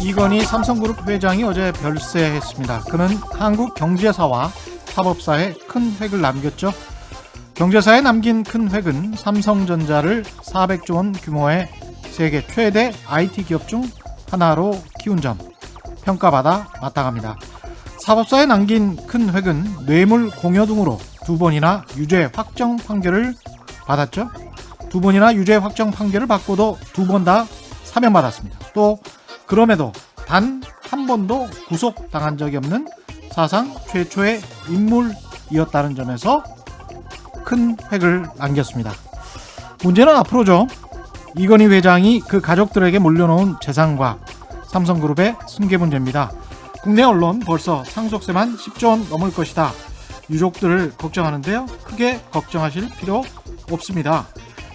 이건희 삼성그룹 회장이 어제 별세했습니다. 그는 한국 경제사와 사법사에 큰 획을 남겼죠. 경제사에 남긴 큰 획은 삼성전자를 400조 원 규모의 세계 최대 IT 기업 중 하나로 키운 점 평가받아 마땅합니다. 사법사에 남긴 큰 획은 뇌물 공여 등으로 2번이나 유죄 확정 판결을 받았죠. 2번이나 유죄 확정 판결을 받고도 2번 다 사면받았습니다. 또 그럼에도 단 한 번도 구속당한 적이 없는 사상 최초의 인물이었다는 점에서 큰 획을 남겼습니다. 문제는 앞으로죠. 이건희 회장이 그 가족들에게 물려놓은 재산과 삼성그룹의 승계 문제입니다. 국내 언론 벌써 상속세만 10조 원 넘을 것이다. 유족들을 걱정하는데요. 크게 걱정하실 필요 없습니다.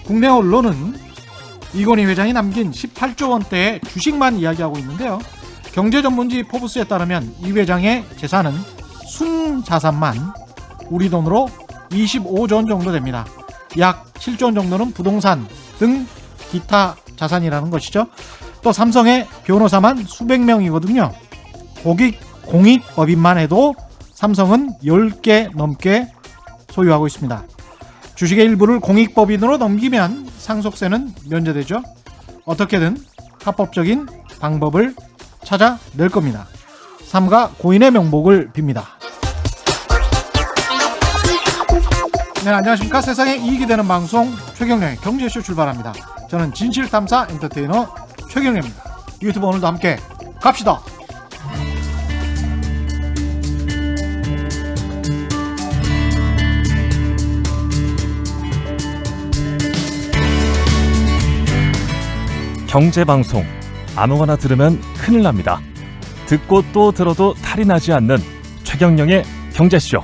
국내 언론은 이건희 회장이 남긴 18조 원대의 주식만 이야기하고 있는데요. 경제전문지 포브스에 따르면 이 회장의 재산은 순자산만 우리 돈으로 25조 원 정도 됩니다. 약 7조 원 정도는 부동산 등 기타 자산이라는 것이죠. 또 삼성의 변호사만 수백 명이거든요. 공익법인만 해도 삼성은 10개 넘게 소유하고 있습니다. 주식의 일부를 공익법인으로 넘기면 상속세는 면제되죠. 어떻게든 합법적인 방법을 찾아낼 겁니다. 삼가 고인의 명복을 빕니다. 네, 안녕하십니까. 세상에 이익이 되는 방송 최경련의 경제쇼 출발합니다. 저는 진실탐사 엔터테이너 최경련입니다. 유튜브 오늘도 함께 갑시다. 경제방송 아무거나 들으면 큰일 납니다. 듣고 또 들어도 탈이 나지 않는 최경영의 경제쇼.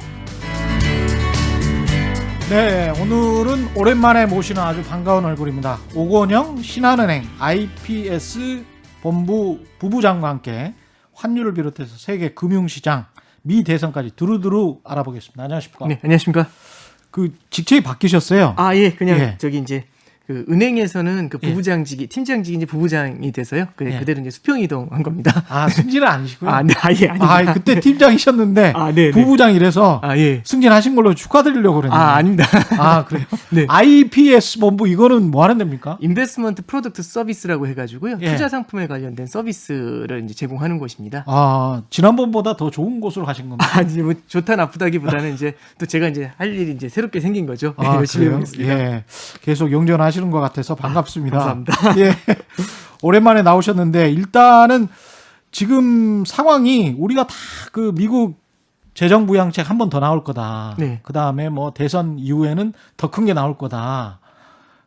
네, 오늘은 오랜만에 모시는 아주 반가운 얼굴입니다. 오건영 신한은행 IPS 본부 부부장과 함께 환율을 비롯해서 세계 금융시장 미 대선까지 두루두루 알아보겠습니다. 안녕하십니까? 네, 안녕하십니까? 그 직책이 바뀌셨어요? 아, 예, 그냥 예. 저기 이제 그 은행에서는 그 부부장직이 팀장직이 이제 부부장이 돼서요. 그대로 이제 수평 이동한 겁니다. 아, 승진은 아니시고요? 아, 네, 아예 아닙니다. 아, 그때 팀장이셨는데 아, 네, 부부장이라서 아, 예. 승진하신 걸로 축하드리려고 그랬는데. 아, 아닙니다. 아, 그래요? 네. IPS 본부 이거는 뭐 하는 데입니까? 인베스트먼트 프로덕트 서비스라고 해가지고요. 예. 투자 상품에 관련된 서비스를 이제 제공하는 곳입니다. 아, 지난번보다 더 좋은 곳으로 가신 겁니다. 아, 이제 뭐 좋다 나쁘다기보다는 이제 또 제가 이제 할 일이 이제 새롭게 생긴 거죠. 아, 열심히 그래요? 해보겠습니다. 예. 계속 영전하시는 것 같아서 반갑습니다. 감사합니다. 예. 오랜만에 나오셨는데 일단은 지금 상황이 우리가 다 그 미국 재정 부양책 한 번 더 나올 거다. 네. 그다음에 뭐 대선 이후에는 더 큰 게 나올 거다.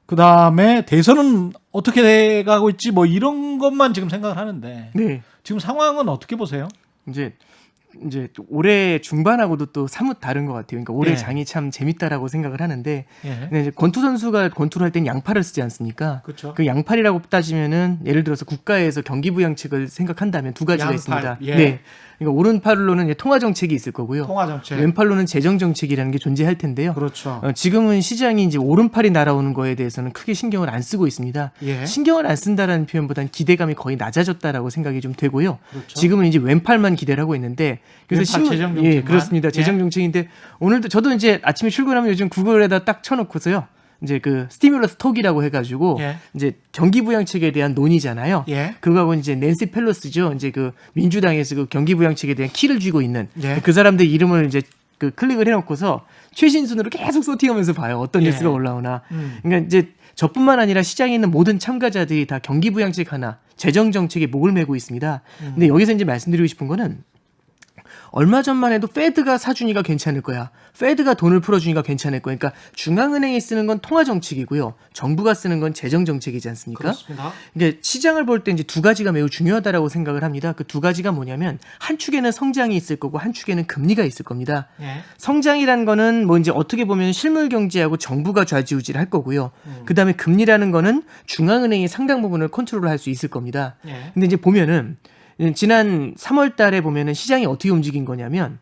그다음에 대선은 어떻게 돼 가고 있지 뭐 이런 것만 지금 생각을 하는데 네. 지금 상황은 어떻게 보세요? 이제 올해 중반하고도 또 사뭇 다른 것 같아요. 그러니까 올해 예. 장이 참 재밌다라고 생각을 하는데, 예. 근데 이제 권투 선수가 권투를 할 땐 양팔을 쓰지 않습니까? 그렇죠. 그 양팔이라고 따지면은 예를 들어서 국가에서 경기 부양책을 생각한다면 두 가지가 양팔, 있습니다. 예. 네. 그러니까 오른팔로는 이제 통화 정책이 있을 거고요. 통화 정책. 왼팔로는 재정 정책이라는 게 존재할 텐데요. 그렇죠. 지금은 시장이 이제 오른팔이 날아오는 거에 대해서는 크게 신경을 안 쓰고 있습니다. 예. 신경을 안 쓴다라는 표현보다는 기대감이 거의 낮아졌다라고 생각이 좀 되고요. 그렇죠. 지금은 이제 왼팔만 기대를 하고 있는데 그래서 왼팔 재정 정책만? 예, 그렇습니다. 재정 예. 정책인데 오늘도 저도 이제 아침에 출근하면 요즘 구글에다 딱 쳐놓고서요. 이제 그 스티뮬러스 톡이라고 해가지고 예. 이제 경기 부양책에 대한 논의잖아요. 예. 그거하고 이제 낸시 펠로스죠. 이제 그 민주당에서 그 경기 부양책에 대한 키를 쥐고 있는 예. 그 사람들 이름을 이제 그 클릭을 해놓고서 최신 순으로 계속 소팅하면서 봐요. 어떤 예. 뉴스가 올라오나. 그러니까 이제 저뿐만 아니라 시장에 있는 모든 참가자들이 다 경기 부양책 하나, 재정 정책에 목을 메고 있습니다. 근데 여기서 이제 말씀드리고 싶은 거는 얼마 전만 해도 페드가 사주니까 괜찮을 거야. 페드가 돈을 풀어주니까 괜찮을 거야. 그러니까 중앙은행이 쓰는 건 통화 정책이고요. 정부가 쓰는 건 재정 정책이지 않습니까? 그렇습니다. 이게 시장을 볼 때 이제 두 가지가 매우 중요하다라고 생각을 합니다. 그 두 가지가 뭐냐면 한 축에는 성장이 있을 거고 한 축에는 금리가 있을 겁니다. 예. 성장이라는 거는 뭐 이제 어떻게 보면 실물 경제하고 정부가 좌지우지를 할 거고요. 그다음에 금리라는 거는 중앙은행이 상당 부분을 컨트롤을 할 수 있을 겁니다. 예. 근데 이제 보면은 지난 3월 달에 보면은 시장이 어떻게 움직인 거냐면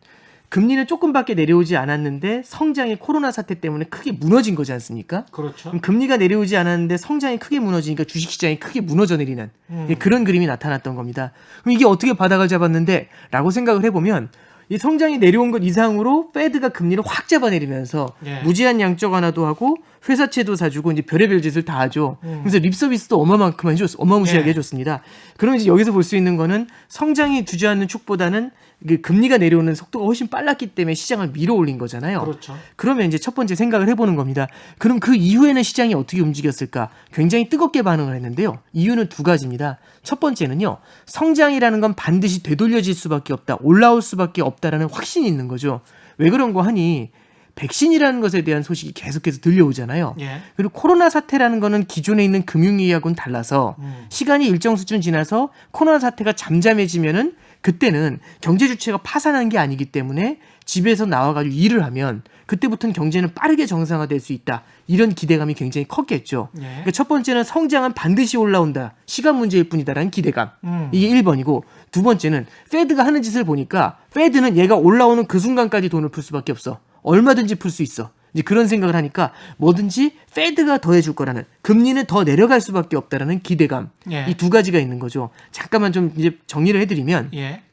금리는 조금밖에 내려오지 않았는데 성장이 코로나 사태 때문에 크게 무너진 거지 않습니까? 그렇죠. 그럼 금리가 내려오지 않았는데 성장이 크게 무너지니까 주식시장이 크게 무너져 내리는 그런 그림이 나타났던 겁니다. 그럼 이게 어떻게 바닥을 잡았는데? 라고 생각을 해보면 이 성장이 내려온 것 이상으로 페드가 금리를 확 잡아내리면서 예. 무제한 양적 완화도 하고 회사채도 사주고 이제 별의별 짓을 다 하죠. 그래서 립 서비스도 어마무시하게 예. 해줬습니다. 그러면 이제 여기서 볼 수 있는 거는 성장이 주저앉는 축보다는 그 금리가 내려오는 속도가 훨씬 빨랐기 때문에 시장을 밀어 올린 거잖아요. 그렇죠. 그러면 이제 첫 번째 생각을 해보는 겁니다. 그럼 그 이후에는 시장이 어떻게 움직였을까? 굉장히 뜨겁게 반응을 했는데요. 이유는 두 가지입니다. 첫 번째는요. 성장이라는 건 반드시 되돌려질 수밖에 없다. 올라올 수밖에 없다라는 확신이 있는 거죠. 왜 그런 거 하니? 백신이라는 것에 대한 소식이 계속해서 들려오잖아요. 예. 그리고 코로나 사태라는 거는 기존에 있는 금융위기하고는 달라서 시간이 일정 수준 지나서 코로나 사태가 잠잠해지면은 그때는 경제 주체가 파산한 게 아니기 때문에 집에서 나와가지고 일을 하면 그때부터는 경제는 빠르게 정상화될 수 있다. 이런 기대감이 굉장히 컸겠죠. 예. 그러니까 첫 번째는 성장은 반드시 올라온다. 시간 문제일 뿐이다라는 기대감. 이게 1번이고 두 번째는 페드가 하는 짓을 보니까 페드는 얘가 올라오는 그 순간까지 돈을 풀 수밖에 없어. 얼마든지 풀 수 있어. 이제 그런 생각을 하니까 뭐든지 페드가 더 해줄 거라는 금리는 더 내려갈 수밖에 없다라는 기대감. 예. 이 두 가지가 있는 거죠. 잠깐만 좀 이제 정리를 해드리면 예.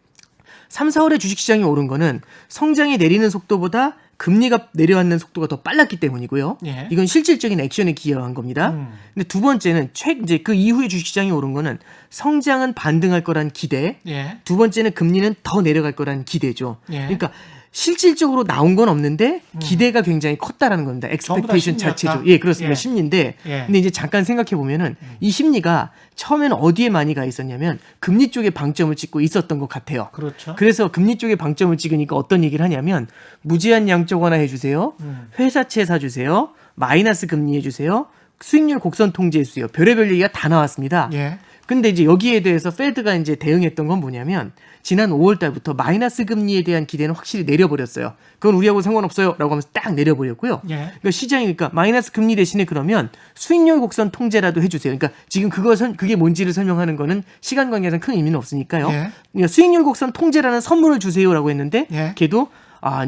3, 4월에 주식시장이 오른 거는 성장이 내리는 속도보다 금리가 내려앉는 속도가 더 빨랐기 때문이고요. 예. 이건 실질적인 액션에 기여한 겁니다. 근데 두 번째는 이제 그 이후에 주식시장이 오른 거는 성장은 반등할 거란 기대. 예. 두 번째는 금리는 더 내려갈 거란 기대죠. 예. 그러니까 실질적으로 나온 건 없는데 기대가 굉장히 컸다라는 겁니다. 엑스펙테이션 심리였다? 자체죠. 예, 그렇습니다. 예. 심리인데 예. 근데 이제 잠깐 생각해 보면은 이 심리가 처음에는 어디에 많이 가 있었냐면 금리 쪽에 방점을 찍고 있었던 것 같아요. 그렇죠. 그래서 금리 쪽에 방점을 찍으니까 어떤 얘기를 하냐면 무제한 양적 완화 해주세요. 회사채 사주세요. 마이너스 금리 해주세요. 수익률 곡선 통제수요. 별의별 얘기가 다 나왔습니다. 예. 근데 이제 여기에 대해서 페드가 이제 대응했던 건 뭐냐면 지난 5월 달부터 마이너스 금리에 대한 기대는 확실히 내려버렸어요. 그건 우리하고 상관없어요. 라고 하면서 딱 내려버렸고요. 예. 그러니까 시장이 그러니까 마이너스 금리 대신에 그러면 수익률 곡선 통제라도 해주세요. 그러니까 지금 그게 뭔지를 설명하는 거는 시간 관계상 큰 의미는 없으니까요. 예. 그러니까 수익률 곡선 통제라는 선물을 주세요라고 했는데 예. 걔도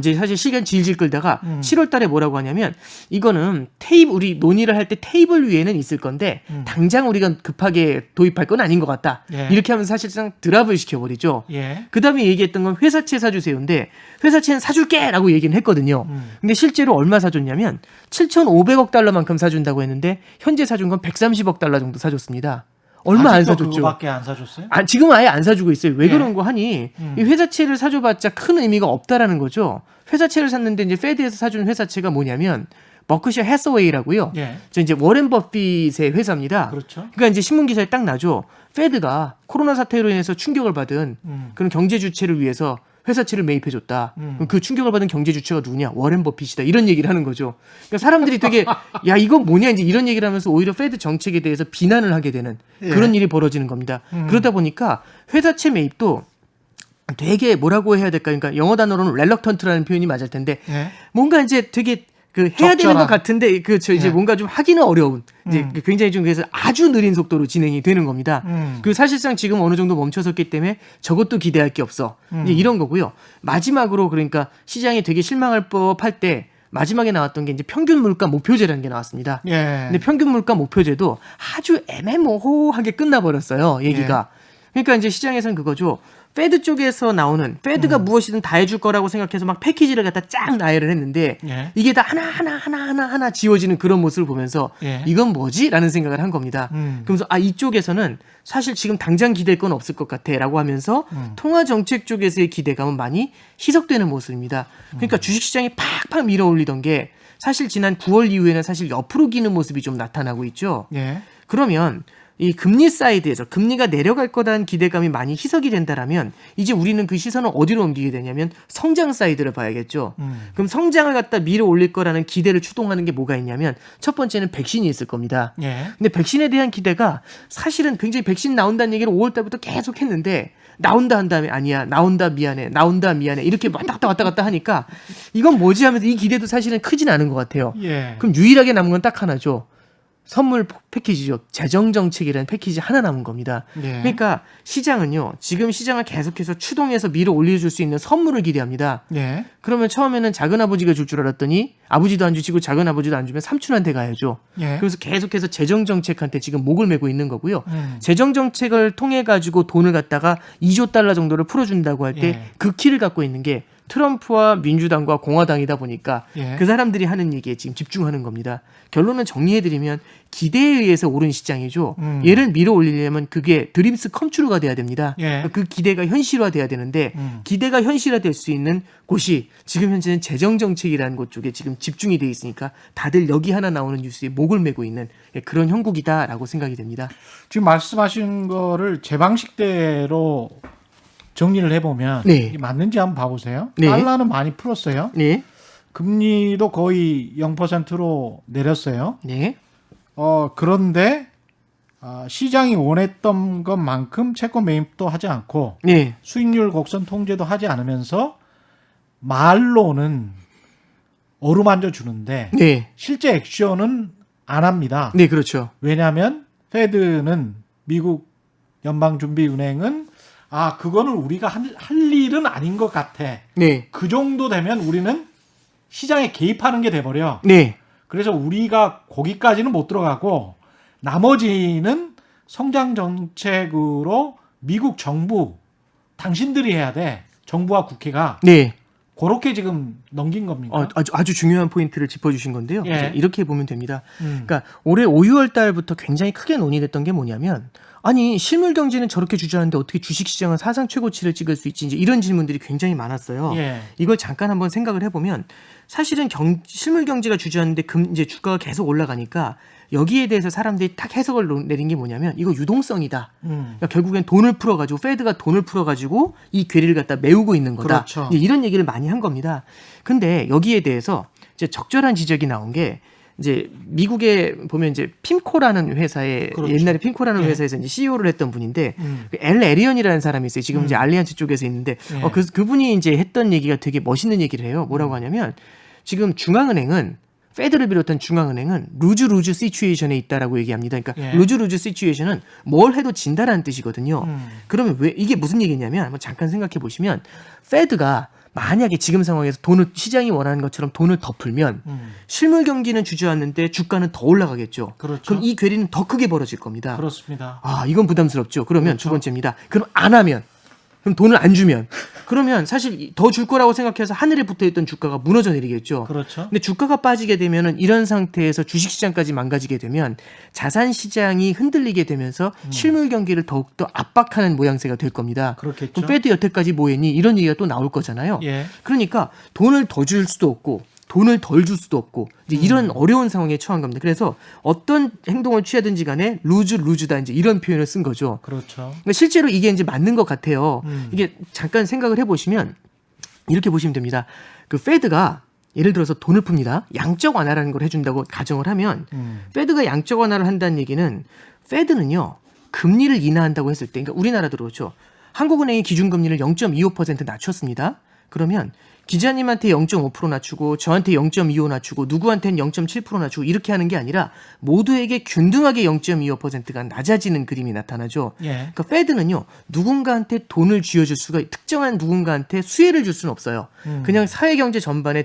이제 사실 시간 질질 끌다가 7월 달에 뭐라고 하냐면 이거는 우리 논의를 할 때 테이블 위에는 있을 건데 당장 우리가 급하게 도입할 건 아닌 것 같다. 예. 이렇게 하면서 사실상 드랍을 시켜버리죠. 예. 그 다음에 얘기했던 건 회사채 사주세요인데 회사채는 사줄게! 라고 얘기는 했거든요. 근데 실제로 얼마 사줬냐면 7,500억 달러만큼 사준다고 했는데 현재 사준 건 130억 달러 정도 사줬습니다. 얼마 안 아직도 사줬죠. 그거밖에 안 사줬어요? 지금 아예 안 사주고 있어요. 왜 예. 그런 거 하니 이 회사채를 사줘봤자 큰 의미가 없다라는 거죠. 회사채를 샀는데 이제 페드에서 사준 회사채가 뭐냐면 버크셔 해서웨이라고요. 예. 저 이제 워렌 버핏의 회사입니다. 그렇죠. 그러니까 이제 신문 기사에 딱 나죠. 페드가 코로나 사태로 인해서 충격을 받은 그런 경제 주체를 위해서 회사채를 매입해줬다. 그럼 그 충격을 받은 경제 주체가 누구냐? 워렌 버핏이다. 이런 얘기를 하는 거죠. 그러니까 사람들이 되게 야 이건 뭐냐 이제 이런 얘기를 하면서 오히려 페드 정책에 대해서 비난을 하게 되는 예. 그런 일이 벌어지는 겁니다. 그러다 보니까 회사채 매입도 되게 뭐라고 해야 될까? 그러니까 영어 단어로는 렐럭턴트라는 표현이 맞을 텐데 예. 뭔가 이제 되게 해야 되는 적절한. 것 같은데 이제 예. 뭔가 좀 하기는 어려운 이제 굉장히 좀 그래서 아주 느린 속도로 진행이 되는 겁니다. 그 사실상 지금 어느 정도 멈춰섰기 때문에 저것도 기대할 게 없어. 이제 이런 거고요. 마지막으로 그러니까 시장이 되게 실망할 법할 때 마지막에 나왔던 게 이제 평균 물가 목표제라는 게 나왔습니다. 예. 근데 평균 물가 목표제도 아주 애매모호하게 끝나버렸어요. 얘기가. 그러니까 이제 시장에서는 그거죠. 페드 쪽에서 나오는 페드가 무엇이든 다 해줄 거라고 생각해서 막 패키지를 갖다 쫙 나열을 했는데 예. 이게 다 하나 지워지는 그런 모습을 보면서 예. 이건 뭐지? 라는 생각을 한 겁니다. 그러면서 이쪽에서는 사실 지금 당장 기댈 건 없을 것 같아 라고 하면서 통화 정책 쪽에서의 기대감은 많이 희석되는 모습입니다. 그러니까 주식시장이 팍팍 밀어 올리던 게 사실 지난 9월 이후에는 사실 옆으로 기는 모습이 좀 나타나고 있죠. 예. 그러면 이 금리 사이드에서 금리가 내려갈 거라는 기대감이 많이 희석이 된다라면 이제 우리는 그 시선을 어디로 옮기게 되냐면 성장 사이드를 봐야겠죠. 그럼 성장을 갖다 밀어 올릴 거라는 기대를 추동하는 게 뭐가 있냐면 첫 번째는 백신이 있을 겁니다. 예. 근데 백신에 대한 기대가 사실은 굉장히 백신 나온다는 얘기를 5월 달부터 계속 했는데 나온다 한 다음에 아니야 나온다 미안해 나온다 미안해 이렇게 왔다 갔다 하니까 이건 뭐지 하면서 이 기대도 사실은 크진 않은 것 같아요. 예. 그럼 유일하게 남은 건 딱 하나죠. 선물 패키지죠. 재정정책이라는 패키지 하나 남은 겁니다. 예. 그러니까 시장은요. 지금 시장을 계속해서 추동해서 밀어 올려줄 수 있는 선물을 기대합니다. 예. 그러면 처음에는 작은아버지가 줄 줄 알았더니 아버지도 안 주시고 작은아버지도 안 주면 삼촌한테 가야죠. 예. 그래서 계속해서 재정정책한테 지금 목을 메고 있는 거고요. 재정정책을 통해 가지고 돈을 갖다가 2조 달러 정도를 풀어준다고 할 때 예. 그 키를 갖고 있는 게 트럼프와 민주당과 공화당이다 보니까 예. 그 사람들이 하는 얘기에 지금 집중하는 겁니다. 결론은 정리해드리면 기대에 의해서 오른 시장이죠. 얘를 밀어 올리려면 그게 드림스 컴퓨터가 돼야 됩니다. 예. 그 기대가 현실화돼야 되는데 기대가 현실화될 수 있는 곳이 지금 현재는 재정정책이라는 곳 쪽에 지금 집중이 돼 있으니까 다들 여기 하나 나오는 뉴스에 목을 메고 있는 그런 형국이다라고 생각이 됩니다. 지금 말씀하신 거를 제 방식대로 정리를 해보면 네. 이게 맞는지 한번 봐보세요. 네. 달러는 많이 풀었어요. 네, 금리도 거의 0%로 내렸어요. 네, 그런데 시장이 원했던 것만큼 채권 매입도 하지 않고 네, 수익률 곡선 통제도 하지 않으면서 말로는 어루만져 주는데 네, 실제 액션은 안 합니다. 네, 그렇죠. 왜냐하면 페드는 미국 연방준비은행은 그거는 우리가 할 일은 아닌 것 같아. 네, 그 정도 되면 우리는 시장에 개입하는 게 돼버려. 네, 그래서 우리가 거기까지는 못 들어가고 나머지는 성장 정책으로 미국 정부 당신들이 해야 돼. 정부와 국회가 네. 그렇게 지금 넘긴 겁니다. 아주 중요한 포인트를 짚어주신 건데요. 예. 이제 이렇게 보면 됩니다. 그러니까 올해 5, 6월 달부터 굉장히 크게 논의됐던 게 뭐냐면 아니 실물 경제는 저렇게 주저하는데 어떻게 주식시장은 사상 최고치를 찍을 수 있지? 이제 이런 질문들이 굉장히 많았어요. 예. 이걸 잠깐 한번 생각을 해보면 사실은 실물 경제가 주저하는데 이제 주가가 계속 올라가니까 여기에 대해서 사람들이 딱 해석을 내린 게 뭐냐면 이거 유동성이다. 그러니까 결국엔 돈을 풀어가지고 페드가 돈을 풀어가지고 이 괴리를 갖다 메우고 있는 거다. 그렇죠. 이제 이런 얘기를 많이 한 겁니다. 근데 여기에 대해서 이제 적절한 지적이 나온 게 이제 미국에 보면 이제 핌코라는 회사에 그렇죠. 옛날에 핌코라는 예. 회사에서 이제 CEO를 했던 분인데 엘 에리언이라는 사람이 있어요. 지금 이제 알리안츠 쪽에서 있는데 예. 그분이 이제 했던 얘기가 되게 멋있는 얘기를 해요. 뭐라고 하냐면 지금 중앙은행은 페드를 비롯한 중앙은행은 루즈 시츄에이션에 있다라고 얘기합니다. 그러니까 예. 루즈 시츄에이션은 뭘 해도 진다라는 뜻이거든요. 그러면 왜 이게 무슨 얘기냐면 한번 잠깐 생각해 보시면 페드가 만약에 지금 상황에서 돈을 시장이 원하는 것처럼 돈을 더 풀면 실물 경기는 주저앉는데 주가는 더 올라가겠죠. 그렇죠. 그럼 이 괴리는 더 크게 벌어질 겁니다. 그렇습니다. 이건 부담스럽죠. 그러면 그렇죠. 두 번째입니다. 그럼 안 하면 그럼 돈을 안 주면 그러면 사실 더 줄 거라고 생각해서 하늘에 붙어있던 주가가 무너져 내리겠죠. 그렇죠. 근데 주가가 빠지게 되면은 이런 상태에서 주식시장까지 망가지게 되면 자산시장이 흔들리게 되면서 실물 경기를 더욱더 압박하는 모양새가 될 겁니다. 그렇겠죠. 그럼 페드 여태까지 뭐 했니? 이런 얘기가 또 나올 거잖아요. 예. 그러니까 돈을 더 줄 수도 없고 돈을 덜 줄 수도 없고 이제 이런 어려운 상황에 처한 겁니다. 그래서 어떤 행동을 취하든지 간에 루즈다 이제 이런 표현을 쓴 거죠. 그렇죠. 그러니까 실제로 이게 이제 맞는 것 같아요. 이게 잠깐 생각을 해보시면 이렇게 보시면 됩니다. 그 페드가 예를 들어서 돈을 풉니다. 양적 완화라는 걸 해준다고 가정을 하면 페드가 양적 완화를 한다는 얘기는 페드는요 금리를 인하한다고 했을 때, 그러니까 우리나라도 그렇죠. 한국은행이 기준금리를 0.25% 낮췄습니다. 그러면 기자님한테 0.5% 낮추고 저한테 0.25 낮추고 누구한테는 0.7% 낮추고 이렇게 하는 게 아니라 모두에게 균등하게 0.25%가 낮아지는 그림이 나타나죠. 예. 그러니까 페드는요 누군가한테 돈을 쥐어줄 수가 특정한 누군가한테 수혜를 줄 수는 없어요. 그냥 사회경제 전반에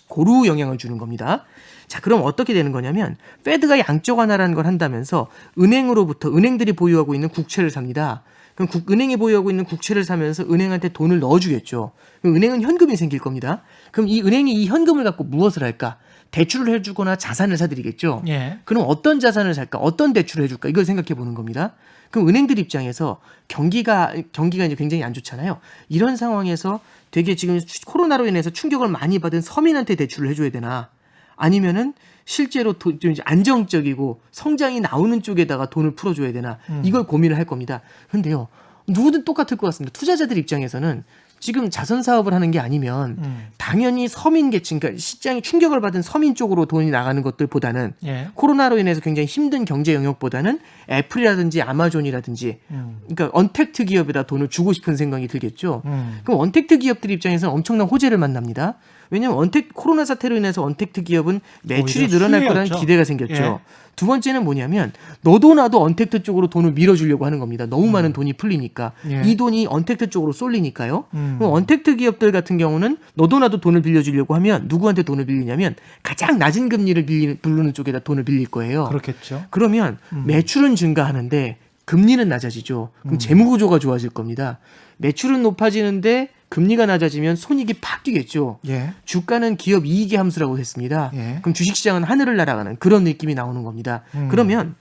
고루 영향을 주는 겁니다. 자, 그럼 어떻게 되는 거냐면 페드가 양적 완화라는 걸 한다면서 은행들이 보유하고 있는 국채를 삽니다. 그럼 은행이 보유하고 있는 국채를 사면서 은행한테 돈을 넣어주겠죠. 그럼 은행은 현금이 생길 겁니다. 그럼 이 은행이 이 현금을 갖고 무엇을 할까? 대출을 해주거나 자산을 사드리겠죠. 예. 그럼 어떤 자산을 살까? 어떤 대출을 해줄까? 이걸 생각해 보는 겁니다. 그럼 은행들 입장에서 경기가 이제 굉장히 안 좋잖아요. 이런 상황에서 되게 지금 코로나로 인해서 충격을 많이 받은 서민한테 대출을 해줘야 되나? 아니면은 실제로 좀 이제 안정적이고 성장이 나오는 쪽에다가 돈을 풀어줘야 되나 이걸 고민을 할 겁니다. 그런데요 누구든 똑같을 것 같습니다. 투자자들 입장에서는 지금 자선 사업을 하는 게 아니면 당연히 서민 계층, 그러니까 시장이 충격을 받은 서민 쪽으로 돈이 나가는 것들보다는 예. 코로나로 인해서 굉장히 힘든 경제 영역보다는 애플이라든지 아마존이라든지 그러니까 언택트 기업에다 돈을 주고 싶은 생각이 들겠죠. 그럼 언택트 기업들 입장에서는 엄청난 호재를 만납니다. 왜냐하면 코로나 사태로 인해서 언택트 기업은 매출이 오히려 늘어날 거라는 수혜였죠. 기대가 생겼죠. 예. 두 번째는 뭐냐면 너도 나도 언택트 쪽으로 돈을 밀어주려고 하는 겁니다. 너무 많은 돈이 풀리니까. 예. 이 돈이 언택트 쪽으로 쏠리니까요. 음. 그럼 언택트 기업들 같은 경우는 너도 나도 돈을 빌려주려고 하면 누구한테 돈을 빌리냐면 가장 낮은 금리를 부르는 쪽에다 돈을 빌릴 거예요. 그렇겠죠. 그러면 매출은 증가하는데 금리는 낮아지죠. 그럼 재무 구조가 좋아질 겁니다. 매출은 높아지는데 금리가 낮아지면 손익이 팍 뛰겠죠. 예. 주가는 기업 이익의 함수라고 했습니다. 예. 그럼 주식시장은 하늘을 날아가는 그런 느낌이 나오는 겁니다. 그러면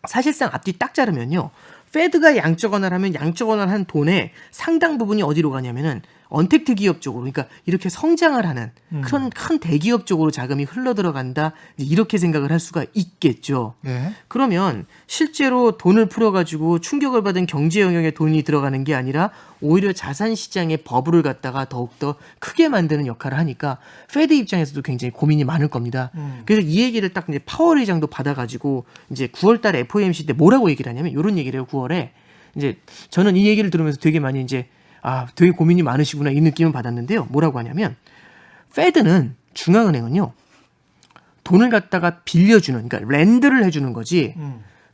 사실상 앞뒤 딱 자르면요. 페드가 양적 완화를 하면 양적 완화를 한 돈의 상당 부분이 어디로 가냐면은 언택트 기업 쪽으로, 그러니까 이렇게 성장을 하는 그런 큰 대기업 쪽으로 자금이 흘러 들어간다. 이렇게 생각을 할 수가 있겠죠. 예. 그러면 실제로 돈을 풀어가지고 충격을 받은 경제 영역에 돈이 들어가는 게 아니라 오히려 자산 시장의 버블을 갖다가 더욱더 크게 만드는 역할을 하니까 페드 입장에서도 굉장히 고민이 많을 겁니다. 그래서 이 얘기를 딱 이제 파월 의장도 받아가지고 이제 9월달 FOMC 때 뭐라고 얘기를 하냐면 이런 얘기를 해요. 9월에 이제 저는 이 얘기를 들으면서 되게 많이 이제 되게 고민이 많으시구나 이 느낌을 받았는데요. 뭐라고 하냐면 페드는 중앙은행은요 돈을 갖다가 빌려주는, 그러니까 렌드를 해주는 거지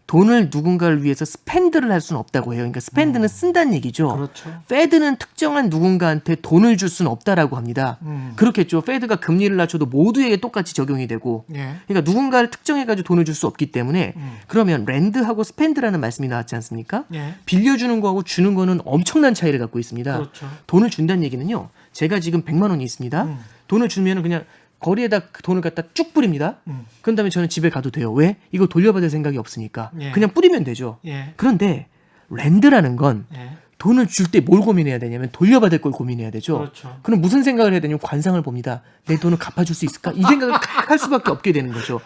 돈을 누군가를 위해서 스펜드를 할 수는 없다고 해요. 그러니까 스펜드는 쓴다는 얘기죠. 그렇죠. 페드는 특정한 누군가한테 돈을 줄 수는 없다라고 합니다. 그렇겠죠. 페드가 금리를 낮춰도 모두에게 똑같이 적용이 되고 예. 그러니까 누군가를 특정해가지고 돈을 줄 수 없기 때문에 그러면 렌드하고 스펜드라는 말씀이 나왔지 않습니까? 예. 빌려주는 거하고 주는 거는 엄청난 차이를 갖고 있습니다. 그렇죠. 돈을 준다는 얘기는요. 제가 지금 100만 원이 있습니다. 돈을 주면 그냥 거리에다 그 돈을 갖다 쭉 뿌립니다. 그런 다음에 저는 집에 가도 돼요. 왜? 이거 돌려받을 생각이 없으니까. 예. 그냥 뿌리면 되죠. 예. 그런데 렌드라는 건 예. 돈을 줄 때 뭘 고민해야 되냐면 돌려받을 걸 고민해야 되죠. 그렇죠. 그럼 무슨 생각을 해야 되냐면 관상을 봅니다. 내 돈을 갚아줄 수 있을까? 이 생각을 딱 할 수밖에 없게 되는 거죠.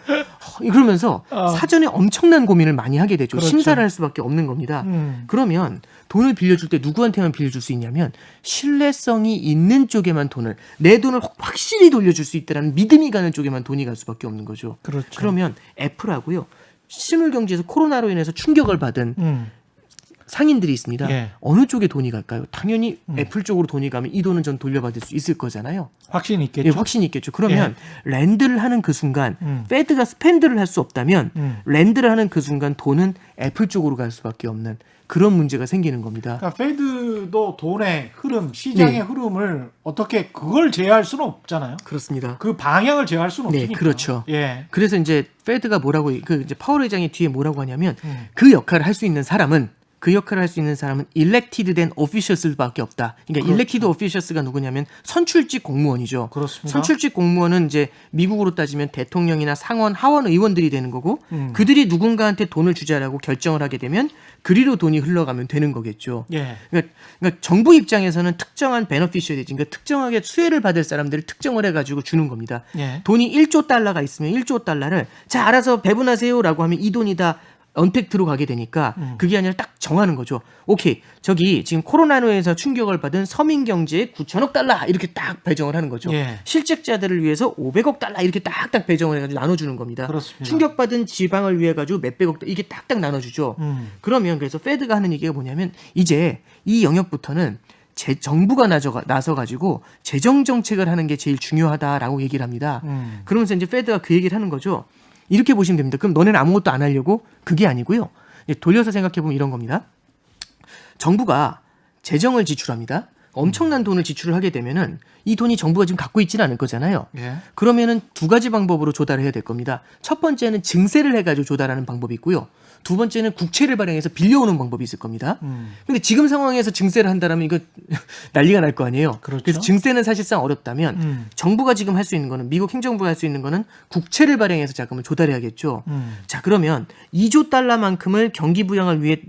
그러면서 사전에 엄청난 고민을 많이 하게 되죠. 그렇죠. 심사를 할 수밖에 없는 겁니다. 그러면 돈을 빌려줄 때 누구한테만 빌려줄 수 있냐면 신뢰성이 있는 쪽에만 돈을, 내 돈을 확실히 돌려줄 수 있다는 믿음이 가는 쪽에만 돈이 갈 수밖에 없는 거죠. 그렇죠. 그러면 애플하고요. 실물 경제에서 코로나로 인해서 충격을 받은 상인들이 있습니다. 예. 어느 쪽에 돈이 갈까요? 당연히 애플 쪽으로 돈이 가면 이 돈은 전 돌려받을 수 있을 거잖아요. 확신이 있겠죠. 예, 확신이 있겠죠. 그러면 렌드를 하는 그 순간 페드가 스펜드를 할 수 없다면 렌드를 하는 그 순간 돈은 애플 쪽으로 갈 수밖에 없는 그런 문제가 생기는 겁니다. 그러니까 페드도 돈의 흐름, 시장의 네. 흐름을 어떻게 그걸 제어할 수는 없잖아요. 그렇습니다. 그 방향을 제어할 수는 네, 없으니까. 그렇죠. 예. 그래서 이제 페드가 뭐라고 이제 파월 의장이 뒤에 뭐라고 하냐면 그 역할을 할 수 있는 사람은 elected than officials밖에 없다. 그러니까 그렇죠. elected officials가 누구냐면 선출직 공무원이죠. 그렇습니다. 선출직 공무원은 이제 미국으로 따지면 대통령이나 상원, 하원 의원들이 되는 거고 그들이 누군가한테 돈을 주자라고 결정을 하게 되면 그리로 돈이 흘러가면 되는 거겠죠. 예. 그러니까 정부 입장에서는 특정한 베너피셔리지, 그러니까 특정하게 수혜를 받을 사람들을 특정을 해가지고 주는 겁니다. 예. 돈이 1조 달러가 있으면 1조 달러를 자 알아서 배분하세요라고 하면 이 돈이 다 언택트로 가게 되니까 그게 아니라 딱 정하는 거죠. 오케이, 저기 지금 코로나로 인해서 충격을 받은 서민 경제에 9천억 달러 이렇게 딱 배정을 하는 거죠. 예. 실직자들을 위해서 500억 달러 이렇게 딱딱 배정을 해가지고 나눠주는 겁니다. 그렇습니다. 충격받은 지방을 위해 가지고 몇백억 달러 이게 딱딱 나눠주죠. 그러면 그래서 페드가 하는 얘기가 뭐냐면 이제 이 영역부터는 정부가 나서가지고 재정 정책을 하는 게 제일 중요하다라고 얘기를 합니다. 그러면서 이제 페드가 그 얘기를 하는 거죠. 이렇게 보시면 됩니다. 그럼 너네는 아무것도 안 하려고? 그게 아니고요. 돌려서 생각해보면 이런 겁니다. 정부가 재정을 지출합니다. 엄청난 돈을 지출을 하게 되면은 이 돈이 정부가 지금 갖고 있지는 않을 거잖아요. 예. 그러면은 두 가지 방법으로 조달을 해야 될 겁니다. 첫 번째는 증세를 해가지고 조달하는 방법이 있고요. 두 번째는 국채를 발행해서 빌려오는 방법이 있을 겁니다. 근데 지금 상황에서 증세를 한다면 이거 난리가 날 거 아니에요. 그렇죠. 그래서 증세는 사실상 어렵다면 정부가 지금 할 수 있는 거는, 미국 행정부가 할 수 있는 거는 국채를 발행해서 자금을 조달해야겠죠. 자, 그러면 2조 달러만큼을 경기 부양을 위해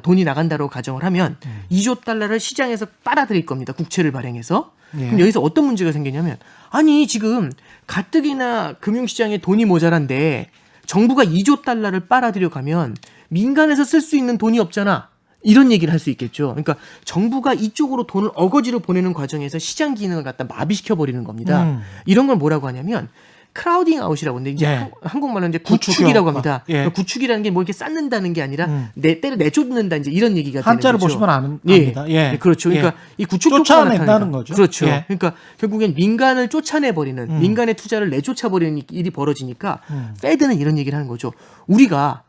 돈이 나간다고 가정을 하면 2조 달러를 시장에서 빨아들일 겁니다. 국채를 발행해서. 예. 그럼 여기서 어떤 문제가 생기냐면, 아니 지금 가뜩이나 금융시장에 돈이 모자란데 정부가 2조 달러를 빨아들여 가면 민간에서 쓸 수 있는 돈이 없잖아. 이런 얘기를 할 수 있겠죠. 그러니까 정부가 이쪽으로 돈을 어거지로 보내는 과정에서 시장 기능을 갖다 마비시켜 버리는 겁니다. 이런 걸 뭐라고 하냐면 크라우딩 아웃이라고 하는데 이제 예. 한국말로 이제 구축 구축이라고 효과. 합니다. 예. 구축이라는 게 뭐 이렇게 쌓는다는 게 아니라 때를 내쫓는다 이제 이런 얘기가 한자를 되는 거죠. 보시면 압니다. 예. 네, 그렇죠. 그러니까 이 구축 효과가 쫓아낸다는 나타나니까. 거죠. 그렇죠. 예. 그러니까 결국엔 민간을 쫓아내버리는 민간의 투자를 내쫓아버리는 일이 벌어지니까 페드는 이런 얘기를 하는 거죠. 우리가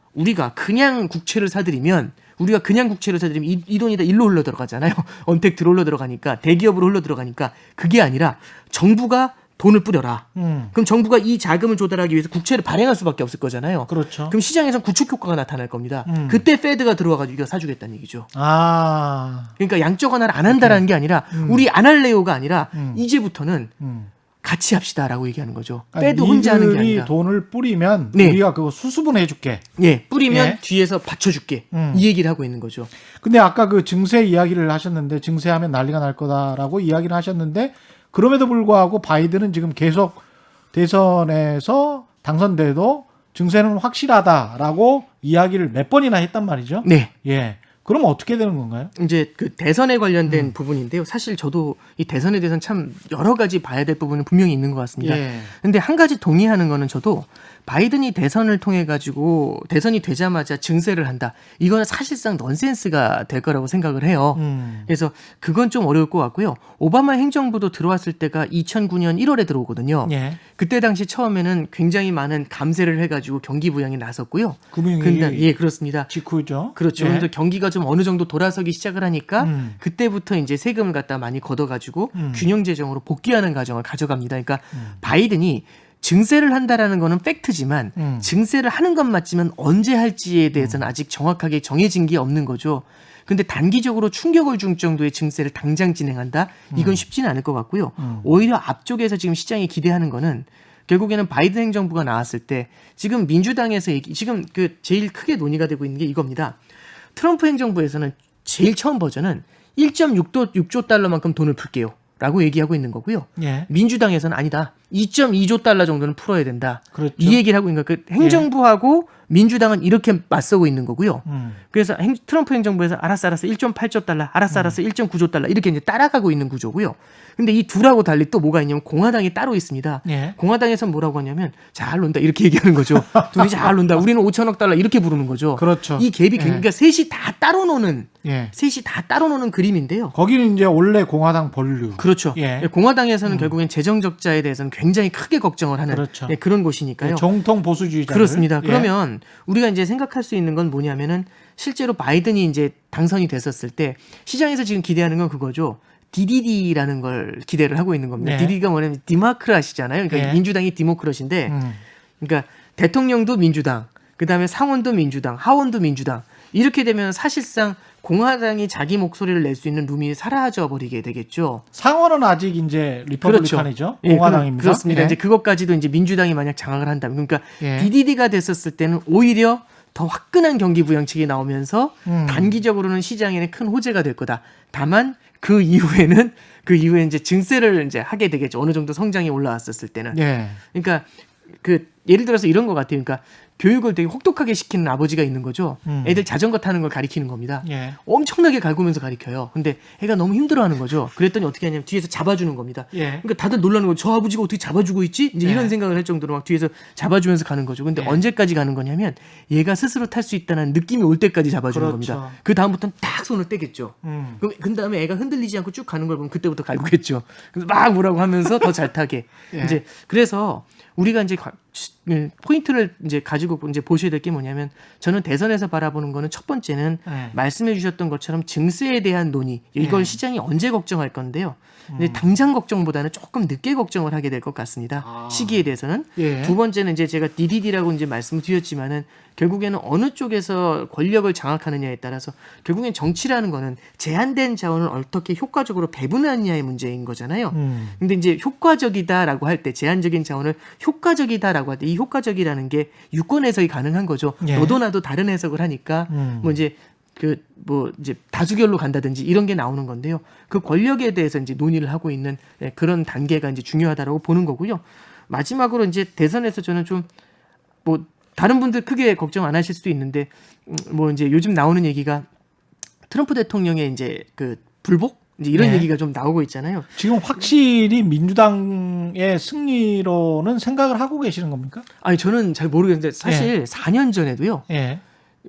그냥 국채를 사들이면 이 돈이 다 일로 흘러 들어가잖아요. 언택트로 흘러 들어가니까 대기업으로 흘러 들어가니까 그게 아니라 정부가 돈을 뿌려라. 그럼 정부가 이 자금을 조달하기 위해서 국채를 발행할 수밖에 없을 거잖아요. 그렇죠. 그럼 시장에선 구축 효과가 나타날 겁니다. 그때 페드가 들어와가지고 이거 사주겠다는 얘기죠. 아. 그러니까 양적 완화를 안 한다라는 게 아니라 우리 안 할래요가 아니라 이제부터는 같이 합시다라고 얘기하는 거죠. 페드 혼자 하는 게 아니라. 돈을 뿌리면 네. 우리가 그거 수습은 해줄게. 예, 뿌리면 예. 뒤에서 받쳐줄게. 이 얘기를 하고 있는 거죠. 근데 아까 그 증세 이야기를 하셨는데 증세하면 난리가 날 거다라고 이야기를 하셨는데 그럼에도 불구하고 바이든은 지금 계속 대선에서 당선돼도 증세는 확실하다라고 이야기를 몇 번이나 했단 말이죠. 네. 예. 그럼 어떻게 되는 건가요? 이제 그 대선에 관련된 부분인데요. 사실 저도 이 대선에 대해서는 참 여러 가지 봐야 될 부분은 분명히 있는 것 같습니다. 예. 근데 한 가지 동의하는 거는 저도 바이든이 대선을 통해 가지고 대선이 되자마자 증세를 한다. 이거는 사실상 넌센스가 될 거라고 생각을 해요. 그래서 그건 좀 어려울 것 같고요. 오바마 행정부도 들어왔을 때가 2009년 1월에 들어오거든요. 예. 그때 당시 처음에는 굉장히 많은 감세를 해가지고 경기 부양에 나섰고요. 금융위 예, 그렇습니다. 직후죠. 그렇죠. 예. 그래서 경기가 좀 어느 정도 돌아서기 시작을 하니까 그때부터 이제 세금을 갖다 많이 걷어가지고 균형 재정으로 복귀하는 과정을 가져갑니다. 그러니까 바이든이 증세를 한다라는 거는 팩트지만 증세를 하는 건 맞지만 언제 할지에 대해서는 아직 정확하게 정해진 게 없는 거죠. 근데 단기적으로 충격을 줄 정도의 증세를 당장 진행한다? 이건 쉽지는 않을 것 같고요. 오히려 앞쪽에서 지금 시장이 기대하는 거는 결국에는 바이든 행정부가 나왔을 때 지금 민주당에서 지금 그 제일 크게 논의가 되고 있는 게 이겁니다. 트럼프 행정부에서는 제일 처음 버전은 1.6조 달러만큼 돈을 풀게요. 라고 얘기하고 있는 거고요. 예. 민주당에서는 아니다. 2.2조 달러 정도는 풀어야 된다. 그렇죠. 이 얘기를 하고 있는 거예요. 그 행정부하고 민주당은 이렇게 맞서고 있는 거고요. 그래서 트럼프 행정부에서 알았어 1.8조 달러, 알았어 1.9조 달러 이렇게 이제 따라가고 있는 구조고요. 근데 이 둘하고 달리 또 뭐가 있냐면 공화당이 따로 있습니다. 예. 공화당에서는 뭐라고 하냐면 잘 논다 이렇게 얘기하는 거죠. 둘이 잘 논다. 우리는 5천억 달러 이렇게 부르는 거죠. 그렇죠. 이 갭이 예. 그러니까 셋이 다 따로 노는 예. 그림인데요. 거기는 이제 원래 공화당 본류. 그렇죠. 예. 공화당에서는 결국엔 재정 적자에 대해서는 굉장히 크게 걱정을 하는 그렇죠. 그런 곳이니까요. 예, 정통 보수주의자. 그렇습니다. 그러면 우리가 이제 생각할 수 있는 건 뭐냐면은 실제로 바이든이 이제 당선이 됐었을 때 시장에서 지금 기대하는 건 그거죠. DDD라는 걸 기대를 하고 있는 겁니다. 네. DDD가 뭐냐면 디모크라시잖아요. 그러니까 네. 민주당이 디모크라시인데, 그러니까 대통령도 민주당, 그 다음에 상원도 민주당, 하원도 민주당 이렇게 되면 사실상 공화당이 자기 목소리를 낼 수 있는 룸이 사라져 버리게 되겠죠. 상원은 아직 이제 리퍼블리칸이죠. 예, 공화당입니다. 그렇습니다. 예. 이제 그것까지도 이제 민주당이 만약 장악을 한다면, 그러니까 예. DDD가 됐었을 때는 오히려 더 화끈한 경기 부양책이 나오면서 음. 단기적으로는 시장에는 큰 호재가 될 거다. 다만 그 이후에 이제 증세를 이제 하게 되겠죠. 어느 정도 성장이 올라왔었을 때는. 예. 그러니까 그 예를 들어서 이런 것 같아요. 그러니까 교육을 되게 혹독하게 시키는 아버지가 있는 거죠. 애들 자전거 타는 걸 가리키는 겁니다. 예. 엄청나게 갈구면서 가리켜요. 근데 애가 너무 힘들어하는 거죠. 그랬더니 어떻게 하냐면 뒤에서 잡아주는 겁니다. 예. 그러니까 다들 놀라는 거죠. 저 아버지가 어떻게 잡아주고 있지? 이제 예. 이런 생각을 할 정도로 막 뒤에서 잡아주면서 가는 거죠. 근데 예. 언제까지 가는 거냐면 얘가 스스로 탈 수 있다는 느낌이 올 때까지 잡아주는 그렇죠. 겁니다. 그 다음부터는 딱 손을 떼겠죠. 그럼 그 다음에 애가 흔들리지 않고 쭉 가는 걸 보면 그때부터 갈구겠죠. 그래서 막 뭐라고 하면서 더 잘 타게. 예. 이제 그래서 우리가 이제 포인트를 이제 가지고 이제 보셔야 될 게 뭐냐면 저는 대선에서 바라보는 거는 첫 번째는 예. 말씀해 주셨던 것처럼 증세에 대한 논의 이걸 예. 시장이 언제 걱정할 건데요. 근데 당장 걱정보다는 조금 늦게 걱정을 하게 될 것 같습니다. 아. 시기에 대해서는 예. 두 번째는 이제 제가 DDD라고 이제 말씀을 드렸지만은 결국에는 어느 쪽에서 권력을 장악하느냐에 따라서 결국엔 정치라는 거는 제한된 자원을 어떻게 효과적으로 배분하느냐의 문제인 거잖아요. 근데 이제 효과적이다라고 할 때 제한적인 자원을 효과적이다라고 할 때 이 효과적이라는 게 유권 해석이 가능한 거죠. 예. 너도 나도 다른 해석을 하니까 뭐 이제 이제 다수결로 간다든지 이런 게 나오는 건데요. 그 권력에 대해서 이제 논의를 하고 있는 그런 단계가 이제 중요하다라고 보는 거고요. 마지막으로 이제 대선에서 저는 좀 뭐 다른 분들 크게 걱정 안 하실 수도 있는데 뭐 이제 요즘 나오는 얘기가 트럼프 대통령의 이제 그 불복 이제 이런 네. 얘기가 좀 나오고 있잖아요. 지금 확실히 민주당의 승리로는 생각을 하고 계시는 겁니까? 아니 저는 잘 모르겠는데 사실 4년 전에도요. 예.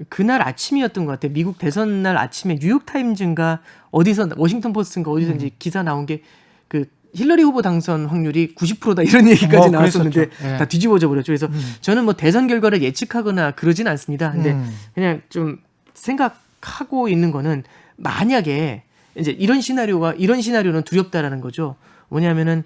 그날 아침이었던 것 같아요. 미국 대선 날 아침에 뉴욕타임즈인가 어디서 워싱턴 포스트인가 어디서 이제 기사 나온 게 그 힐러리 후보 당선 확률이 90%다 이런 얘기까지 나왔었는데 그랬었죠. 예. 다 뒤집어져 버렸죠. 그래서 저는 뭐 대선 결과를 예측하거나 그러진 않습니다. 근데 그냥 좀 생각하고 있는 거는 만약에 이제 이런 시나리오는 두렵다라는 거죠. 뭐냐면은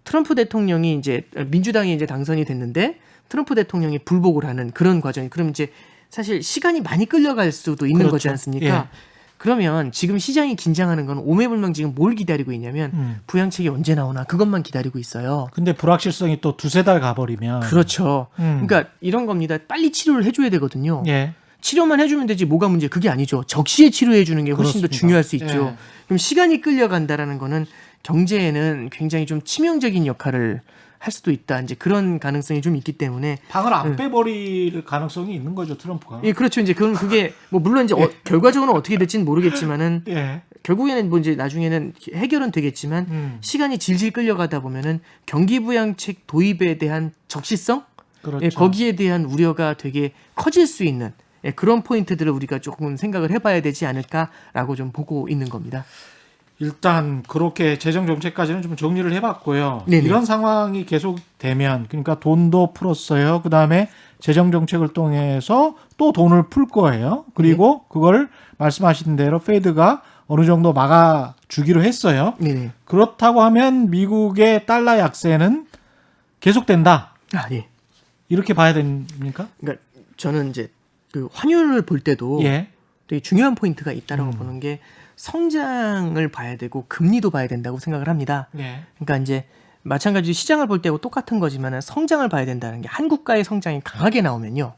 트럼프 대통령이 이제 민주당이 이제 당선이 됐는데 트럼프 대통령이 불복을 하는 그런 과정이 그럼 이제 사실 시간이 많이 끌려갈 수도 있는 그렇죠. 거지 않습니까? 예. 그러면 지금 시장이 긴장하는 건 오매불명 지금 뭘 기다리고 있냐면 부양책이 언제 나오나 그것만 기다리고 있어요. 근데 불확실성이 또 두세 달 가버리면. 그렇죠. 그러니까 이런 겁니다. 빨리 치료를 해줘야 되거든요. 예. 치료만 해주면 되지 뭐가 문제 그게 아니죠. 적시에 치료해 주는 게 훨씬 더 그렇습니다. 중요할 수 있죠. 예. 그럼 시간이 끌려간다라는 거는 경제에는 굉장히 좀 치명적인 역할을 할 수도 있다. 이제 그런 가능성이 좀 있기 때문에 방을 안 빼버릴 가능성이 있는 거죠, 트럼프가. 예, 그렇죠. 이제 그게 뭐 물론 이제 결과적으로는 어떻게 될지는 모르겠지만은 예. 결국에는 뭐 이제 나중에는 해결은 되겠지만 시간이 질질 끌려가다 보면은 경기부양책 도입에 대한 적시성, 그렇죠. 예, 거기에 대한 우려가 되게 커질 수 있는 예, 그런 포인트들을 우리가 조금 생각을 해봐야 되지 않을까라고 좀 보고 있는 겁니다. 일단 그렇게 재정 정책까지는 좀 정리를 해봤고요. 네네. 이런 상황이 계속되면 그러니까 돈도 풀었어요. 그다음에 재정 정책을 통해서 또 돈을 풀 거예요. 그리고 그걸 말씀하신 대로 페드가 어느 정도 막아주기로 했어요. 네네. 그렇다고 하면 미국의 달러 약세는 계속된다. 아 예. 이렇게 봐야 됩니까? 그러니까 저는 이제 그 환율을 볼 때도 예. 되게 중요한 포인트가 있다라고 보는 게 성장을 봐야 되고 금리도 봐야 된다고 생각을 합니다. 예. 그러니까 이제 마찬가지로 시장을 볼 때하고 똑같은 거지만은 성장을 봐야 된다는 게 한국가의 성장이 강하게 나오면요.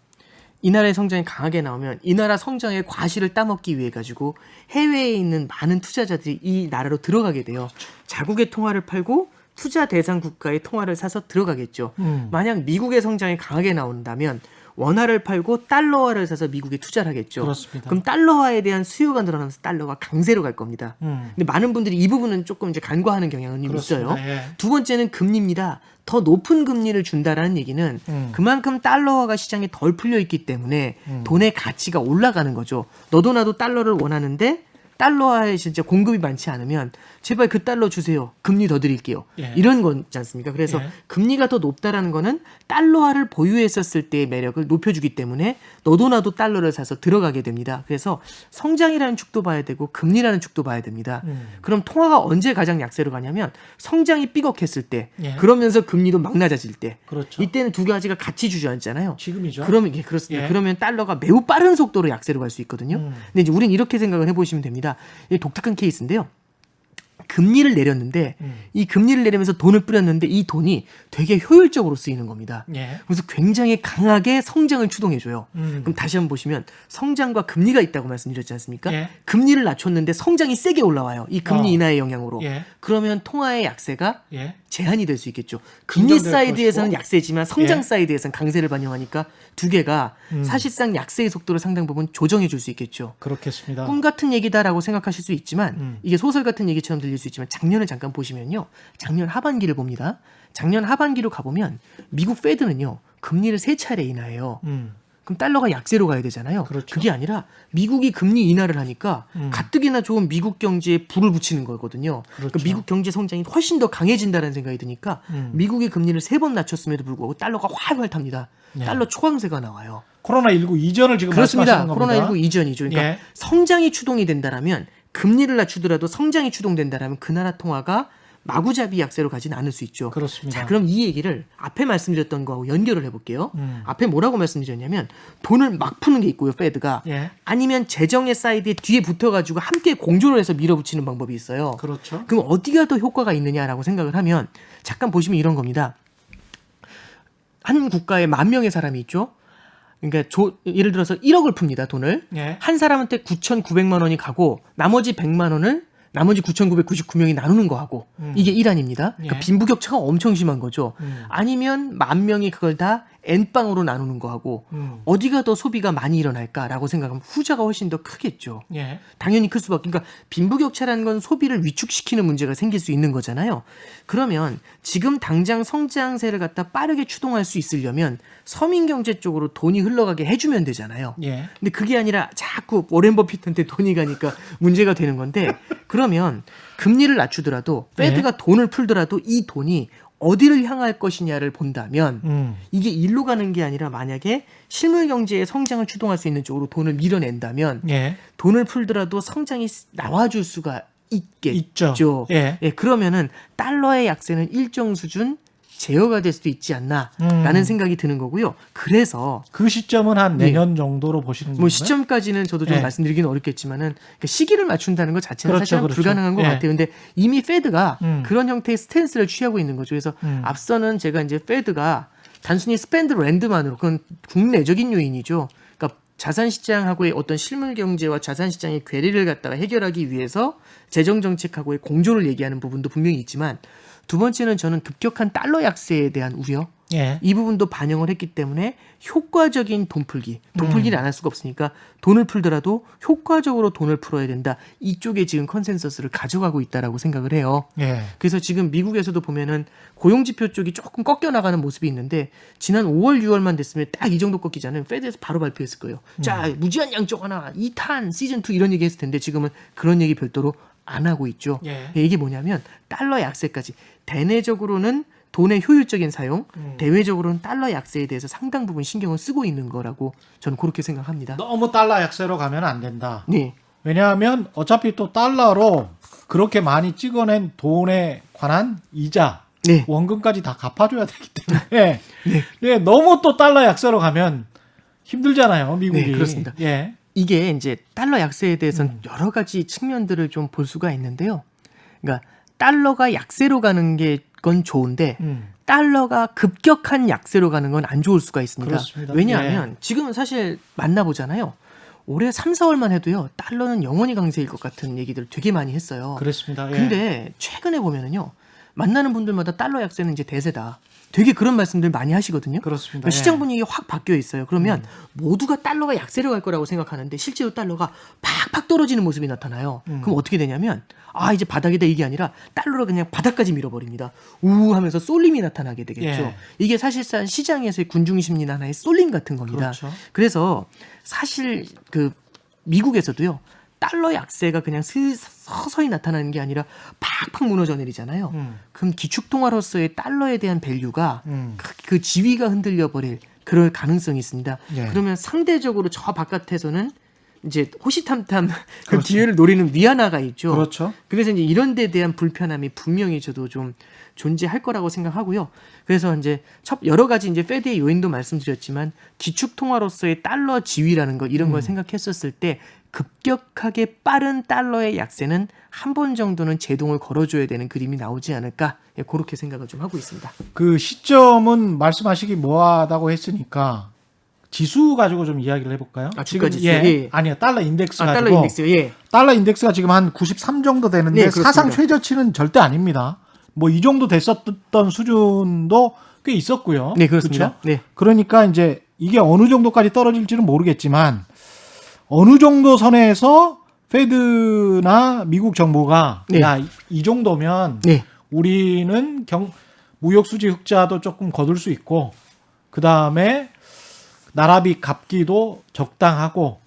이 나라의 성장이 강하게 나오면 이 나라 성장의 과실을 따먹기 위해 가지고 해외에 있는 많은 투자자들이 이 나라로 들어가게 돼요. 자국의 통화를 팔고 투자 대상 국가의 통화를 사서 들어가겠죠. 만약 미국의 성장이 강하게 나온다면 원화를 팔고 달러화를 사서 미국에 투자를 하겠죠. 그렇습니다. 그럼 달러화에 대한 수요가 늘어나면서 달러가 강세로 갈 겁니다. 근데 많은 분들이 이 부분은 조금 이제 간과하는 경향은 그렇습니다. 있어요. 예. 두 번째는 금리입니다. 더 높은 금리를 준다라는 얘기는 그만큼 달러화가 시장에 덜 풀려 있기 때문에 돈의 가치가 올라가는 거죠. 너도 나도 달러를 원하는데 달러화에 진짜 공급이 많지 않으면 제발 그 달러 주세요. 금리 더 드릴게요. 예. 이런 거지 않습니까? 그래서 예. 금리가 더 높다라는 거는 달러화를 보유했었을 때의 매력을 높여주기 때문에 너도 나도 달러를 사서 들어가게 됩니다. 그래서 성장이라는 축도 봐야 되고 금리라는 축도 봐야 됩니다. 그럼 통화가 언제 가장 약세로 가냐면 성장이 삐걱했을 때 예. 그러면서 금리도 막 낮아질 때 그렇죠. 이때는 두 가지가 같이 주저앉잖아요. 지금이죠. 그러면 예, 그렇습니다. 예. 그러면 달러가 매우 빠른 속도로 약세로 갈 수 있거든요. 근데 이제 우리는 이렇게 생각을 해보시면 됩니다. 이 독특한 케이스인데요. 금리를 내렸는데 이 금리를 내리면서 돈을 뿌렸는데 이 돈이 되게 효율적으로 쓰이는 겁니다. 예. 그래서 굉장히 강하게 성장을 추동해줘요. 그럼 다시 한번 보시면 성장과 금리가 있다고 말씀드렸지 않습니까? 예. 금리를 낮췄는데 성장이 세게 올라와요. 이 금리 인하의 영향으로. 예. 그러면 통화의 약세가 예. 제한이 될 수 있겠죠. 금리 진정될 사이드에서는 것이고. 약세지만 성장 예. 사이드에서는 강세를 반영하니까 두 개가 사실상 약세의 속도를 상당 부분 조정해 줄 수 있겠죠. 그렇겠습니다. 꿈 같은 얘기다라고 생각하실 수 있지만 이게 소설 같은 얘기처럼 들릴 수 있지만 작년을 잠깐 보시면요. 작년 하반기를 봅니다. 작년 하반기로 가보면 미국 페드는요. 금리를 3차례 인하해요. 그럼 달러가 약세로 가야 되잖아요. 그렇죠. 그게 아니라 미국이 금리 인하를 하니까 가뜩이나 좋은 미국 경제에 불을 붙이는 거거든요. 그렇죠. 그러니까 미국 경제 성장이 훨씬 더 강해진다는 생각이 드니까 미국이 금리를 3번 낮췄음에도 불구하고 달러가 활활 탑니다. 네. 달러 초강세가 나와요. 코로나19 이전을 지금 그렇습니다. 말씀하시는 겁니다. 코로나19 이전이죠. 그러니까 예. 성장이 추동이 된다라면 금리를 낮추더라도 성장이 추동된다라면 그 나라 통화가 마구잡이 약세로 가지는 않을 수 있죠. 그렇습니다. 자, 그럼 이 얘기를 앞에 말씀드렸던 거하고 연결을 해볼게요. 앞에 뭐라고 말씀드렸냐면 돈을 막 푸는 게 있고요, 페드가. 예. 아니면 재정의 사이드에 뒤에 붙어가지고 함께 공조를 해서 밀어붙이는 방법이 있어요. 그렇죠. 그럼 어디가 더 효과가 있느냐라고 생각을 하면 잠깐 보시면 이런 겁니다. 한 국가에 10,000명의 사람이 있죠. 그러니까 예를 들어서 1억을 풉니다, 돈을. 예. 한 사람한테 9,900만 원이 가고 나머지 100만 원을 나머지 9,999명이 나누는 거하고 이게 1안입니다. 그러니까 예. 빈부격차가 엄청 심한 거죠. 아니면 10,000명이 그걸 다 N빵으로 나누는 거하고 어디가 더 소비가 많이 일어날까라고 생각하면 후자가 훨씬 더 크겠죠. 예. 당연히 클 수밖에. 그러니까 빈부격차라는 건 소비를 위축시키는 문제가 생길 수 있는 거잖아요. 그러면 지금 당장 성장세를 갖다 빠르게 추동할 수 있으려면 서민 경제 쪽으로 돈이 흘러가게 해주면 되잖아요. 예. 근데 그게 아니라 자꾸 워렌 버핏한테 돈이 가니까 문제가 되는 건데 그러면 금리를 낮추더라도 페드가 돈을 풀더라도 이 돈이 어디를 향할 것이냐를 본다면 이게 일로 가는 게 아니라 만약에 실물 경제의 성장을 추동할 수 있는 쪽으로 돈을 밀어낸다면 예. 돈을 풀더라도 성장이 나와줄 수가 있겠죠. 있죠. 예. 그러면은 달러의 약세는 일정 수준 제어가 될 수도 있지 않나라는 생각이 드는 거고요. 그래서 그 시점은 한 내년 정도로 보시는 건가요? 뭐 시점까지는 저도 좀 예. 말씀드리기는 어렵겠지만은 그러니까 시기를 맞춘다는 것 자체는 그렇죠, 사실은 그렇죠. 불가능한 것 예. 같아요. 근데 이미 페드가 그런 형태의 스탠스를 취하고 있는 거죠. 그래서 앞서는 제가 이제 페드가 단순히 스펜드 랜드만으로 그건 국내적인 요인이죠. 그러니까 자산 시장하고의 어떤 실물 경제와 자산 시장의 괴리를 갖다가 해결하기 위해서 재정 정책하고의 공조를 얘기하는 부분도 분명히 있지만 두 번째는 저는 급격한 달러 약세에 대한 우려 예. 이 부분도 반영을 했기 때문에 효과적인 돈풀기를 안 할 수가 없으니까 돈을 풀더라도 효과적으로 돈을 풀어야 된다. 이쪽에 지금 컨센서스를 가져가고 있다라고 생각을 해요. 예. 그래서 지금 미국에서도 보면은 고용지표 쪽이 조금 꺾여 나가는 모습이 있는데 지난 5월, 6월만 됐으면 딱 이 정도 꺾이잖아요. 페드에서 바로 발표했을 거예요. 자, 무제한 양적 완화, 2탄, 시즌2 이런 얘기 했을 텐데 지금은 그런 얘기 별도로 안 하고 있죠. 예. 이게 뭐냐면 달러 약세까지 대내적으로는 돈의 효율적인 사용, 대외적으로는 달러 약세에 대해서 상당 부분 신경을 쓰고 있는 거라고 저는 그렇게 생각합니다. 너무 달러 약세로 가면 안 된다. 네. 왜냐하면 어차피 또 달러로 그렇게 많이 찍어낸 돈에 관한 이자, 네. 원금까지 다 갚아줘야 되기 때문에 네, 너무 또 달러 약세로 가면 힘들잖아요, 미국이. 네, 그렇습니다. 예. 이게 이제 달러 약세에 대해서는 여러 가지 측면들을 좀 볼 수가 있는데요. 그러니까 달러가 약세로 가는 게 건 좋은데 달러가 급격한 약세로 가는 건 안 좋을 수가 있습니다. 그렇습니다. 왜냐하면 지금은 사실 만나보잖아요. 올해 3, 4월만 해도요. 달러는 영원히 강세일 것 같은 얘기들을 되게 많이 했어요. 그렇습니다. 예. 근데 최근에 보면은요. 만나는 분들마다 달러 약세는 이제 대세다. 되게 그런 말씀들 많이 하시거든요. 그렇습니다. 그러니까 시장 분위기가 확 바뀌어 있어요. 그러면 모두가 달러가 약세로 갈 거라고 생각하는데 실제로 달러가 팍팍 떨어지는 모습이 나타나요. 그럼 어떻게 되냐면 아 이제 바닥이다 이게 아니라 달러를 그냥 바닥까지 밀어버립니다. 우우 하면서 쏠림이 나타나게 되겠죠. 예. 이게 사실상 시장에서의 군중심리나 하나의 쏠림 같은 겁니다. 그렇죠. 그래서 사실 그 미국에서도요. 달러 약세가 그냥 서서히 나타나는 게 아니라 팍팍 무너져 내리잖아요. 그럼 기축통화로서의 달러에 대한 밸류가 그 지위가 흔들려 버릴 그럴 가능성이 있습니다. 예. 그러면 상대적으로 저 바깥에서는 이제 호시탐탐 그 기회를 노리는 위안화가 있죠. 그렇죠. 그래서 이제 이런 데 대한 불편함이 분명히 저도 좀 존재할 거라고 생각하고요. 그래서 이제 여러 가지 이제 페드의 요인도 말씀드렸지만 기축통화로서의 달러 지위라는 거 이런 걸 생각했었을 때 급격하게 빠른 달러의 약세는 한 번 정도는 제동을 걸어줘야 되는 그림이 나오지 않을까 그렇게 생각을 좀 하고 있습니다. 그 시점은 말씀하시기 뭐하다고 했으니까 지수 가지고 좀 이야기를 해볼까요? 아, 주가 지수. 예. 예. 아니요, 달러 인덱스 가지고. 달러 인덱스. 예. 달러 인덱스가 지금 한 93 정도 되는데 네, 그렇습니다. 사상 최저치는 절대 아닙니다. 뭐 이 정도 됐었던 수준도 꽤 있었고요. 네, 그렇습니다. 그렇죠? 네. 그러니까 이제 이게 어느 정도까지 떨어질지는 모르겠지만 어느 정도 선에서 페드나 미국 정부가 네. 야, 이 정도면 네. 우리는 무역 수지 흑자도 조금 거둘 수 있고 그다음에 나라비 갚기도 적당하고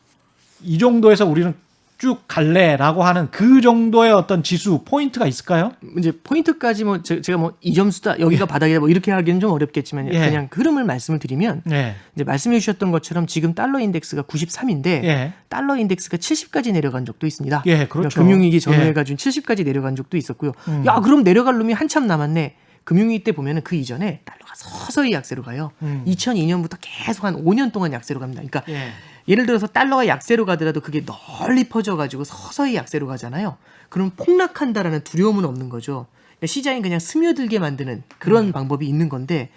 이 정도에서 우리는 쭉 갈래라고 하는 그 정도의 어떤 지수 포인트가 있을까요? 이제 포인트까지 뭐 제가 뭐 이 점수다 여기가 바닥이다 뭐 이렇게 하기는 좀 어렵겠지만 예. 그냥 흐름을 말씀을 드리면 네. 이제 말씀해 주셨던 것처럼 지금 달러 인덱스가 93인데 예. 달러 인덱스가 70까지 내려간 적도 있습니다. 예, 그렇죠. 그러니까 금융위기 전후에 예. 가지고 70까지 내려간 적도 있었고요. 야 그럼 내려갈 놈이 한참 남았네. 금융위기 때 보면은 그 이전에 달러가 서서히 약세로 가요. 2002년부터 계속 한 5년 동안 약세로 갑니다. 그러니까 예. 예를 들어서 달러가 약세로 가더라도 그게 널리 퍼져가지고 서서히 약세로 가잖아요. 그럼 폭락한다라는 두려움은 없는 거죠. 그러니까 시장이 그냥 스며들게 만드는 그런 방법이 있는 건데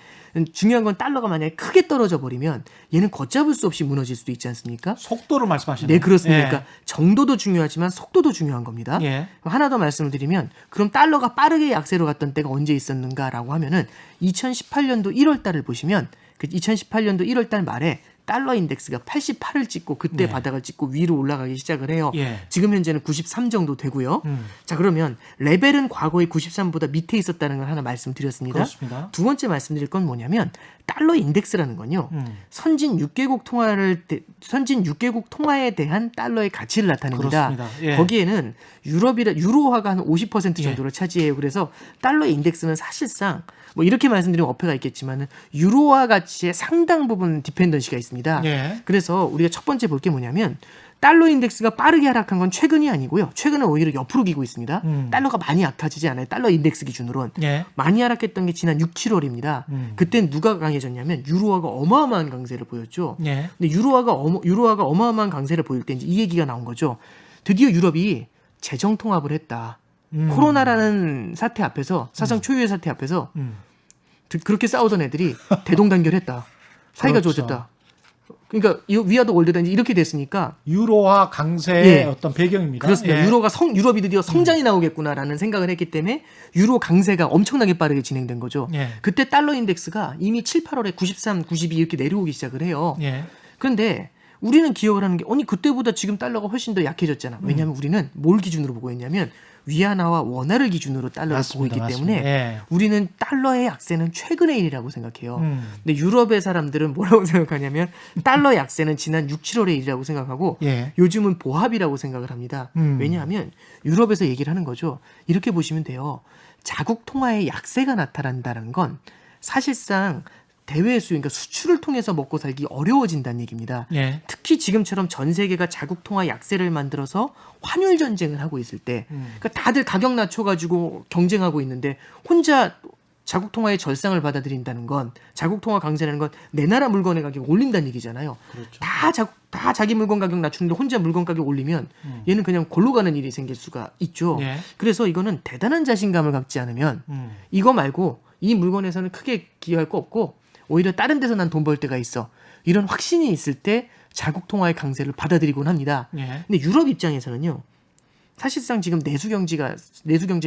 중요한 건 달러가 만약에 크게 떨어져 버리면 얘는 걷잡을 수 없이 무너질 수도 있지 않습니까? 속도를 말씀하시는 네, 그렇습니다. 예. 그러니까 정도도 중요하지만 속도도 중요한 겁니다. 예. 하나 더 말씀을 드리면 그럼 달러가 빠르게 약세로 갔던 때가 언제 있었는가라고 하면은 2018년도 1월 달을 보시면 그 2018년도 1월 달 말에 달러 인덱스가 88을 찍고 그때 네. 바닥을 찍고 위로 올라가기 시작을 해요. 예. 지금 현재는 93 정도 되고요. 자, 그러면 레벨은 과거의 93보다 밑에 있었다는 걸 하나 말씀드렸습니다. 그렇습니다. 두 번째 말씀드릴 건 뭐냐면 달러 인덱스라는 건요. 선진 6개국 통화에 대한 달러의 가치를 나타냅니다. 그렇습니다. 예. 거기에는 유로화가 한 50% 정도를 차지해요. 그래서 달러 인덱스는 사실상 뭐 이렇게 말씀드리면 어폐가 있겠지만은 유로화 가치의 상당 부분 디펜던시가 있습니다. 예. 그래서 우리가 첫 번째 볼 게 뭐냐면 달러 인덱스가 빠르게 하락한 건 최근이 아니고요. 최근은 오히려 옆으로 기고 있습니다. 달러가 많이 약해지지 않아요. 달러 인덱스 기준으로는. 예. 많이 하락했던 게 지난 6, 7월입니다. 그땐 누가 강해졌냐면 유로화가 어마어마한 강세를 보였죠. 예. 근데 유로화가 어마어마한 강세를 보일 때 이제 이 얘기가 나온 거죠. 드디어 유럽이 재정 통합을 했다. 코로나라는 사태 앞에서 사상 초유의 사태 앞에서 그렇게 싸우던 애들이 대동단결했다. 사이가 그렇죠. 좋아졌다. 그러니까 위아더 월드다 이제 이렇게 됐으니까 유로화 강세의 예. 어떤 배경입니다. 그렇습니다. 예. 유럽이 드디어 성장이 나오겠구나라는 생각을 했기 때문에 유로 강세가 엄청나게 빠르게 진행된 거죠. 예. 그때 달러 인덱스가 이미 7, 8월에 93, 92 이렇게 내려오기 시작을 해요. 예. 그런데 우리는 기억을 하는 게 아니 그때보다 지금 달러가 훨씬 더 약해졌잖아. 왜냐하면 우리는 뭘 기준으로 보고 있냐면 위안화와 원화를 기준으로 달러를 보고 있기 때문에 예. 우리는 달러의 약세는 최근의 일이라고 생각해요. 근데 유럽의 사람들은 뭐라고 생각하냐면 달러 약세는 지난 6, 7월의 일이라고 생각하고 예. 요즘은 보합이라고 생각을 합니다. 왜냐하면 유럽에서 얘기를 하는 거죠. 이렇게 보시면 돼요. 자국 통화의 약세가 나타난다는 건 사실상 대외 수요, 그러니까 수출을 통해서 먹고 살기 어려워진다는 얘기입니다. 예. 특히 지금처럼 전 세계가 자국 통화 약세를 만들어서 환율 전쟁을 하고 있을 때, 그러니까 다들 가격 낮춰가지고 경쟁하고 있는데 혼자 자국 통화의 절상을 받아들인다는 건 자국 통화 강세라는 건 내 나라 물건의 가격 올린다는 얘기잖아요. 그렇죠. 다 자기 물건 가격 낮추는데 혼자 물건 가격 올리면 얘는 그냥 골로 가는 일이 생길 수가 있죠. 예. 그래서 이거는 대단한 자신감을 갖지 않으면 이거 말고 이 물건에서는 크게 기여할 거 없고 오히려 다른 데서 난 돈 벌 때가 있어. 이런 확신이 있을 때 자국 통화의 강세를 받아들이곤 합니다. 예. 근데 유럽 입장에서는요. 사실상 지금 내수 경제가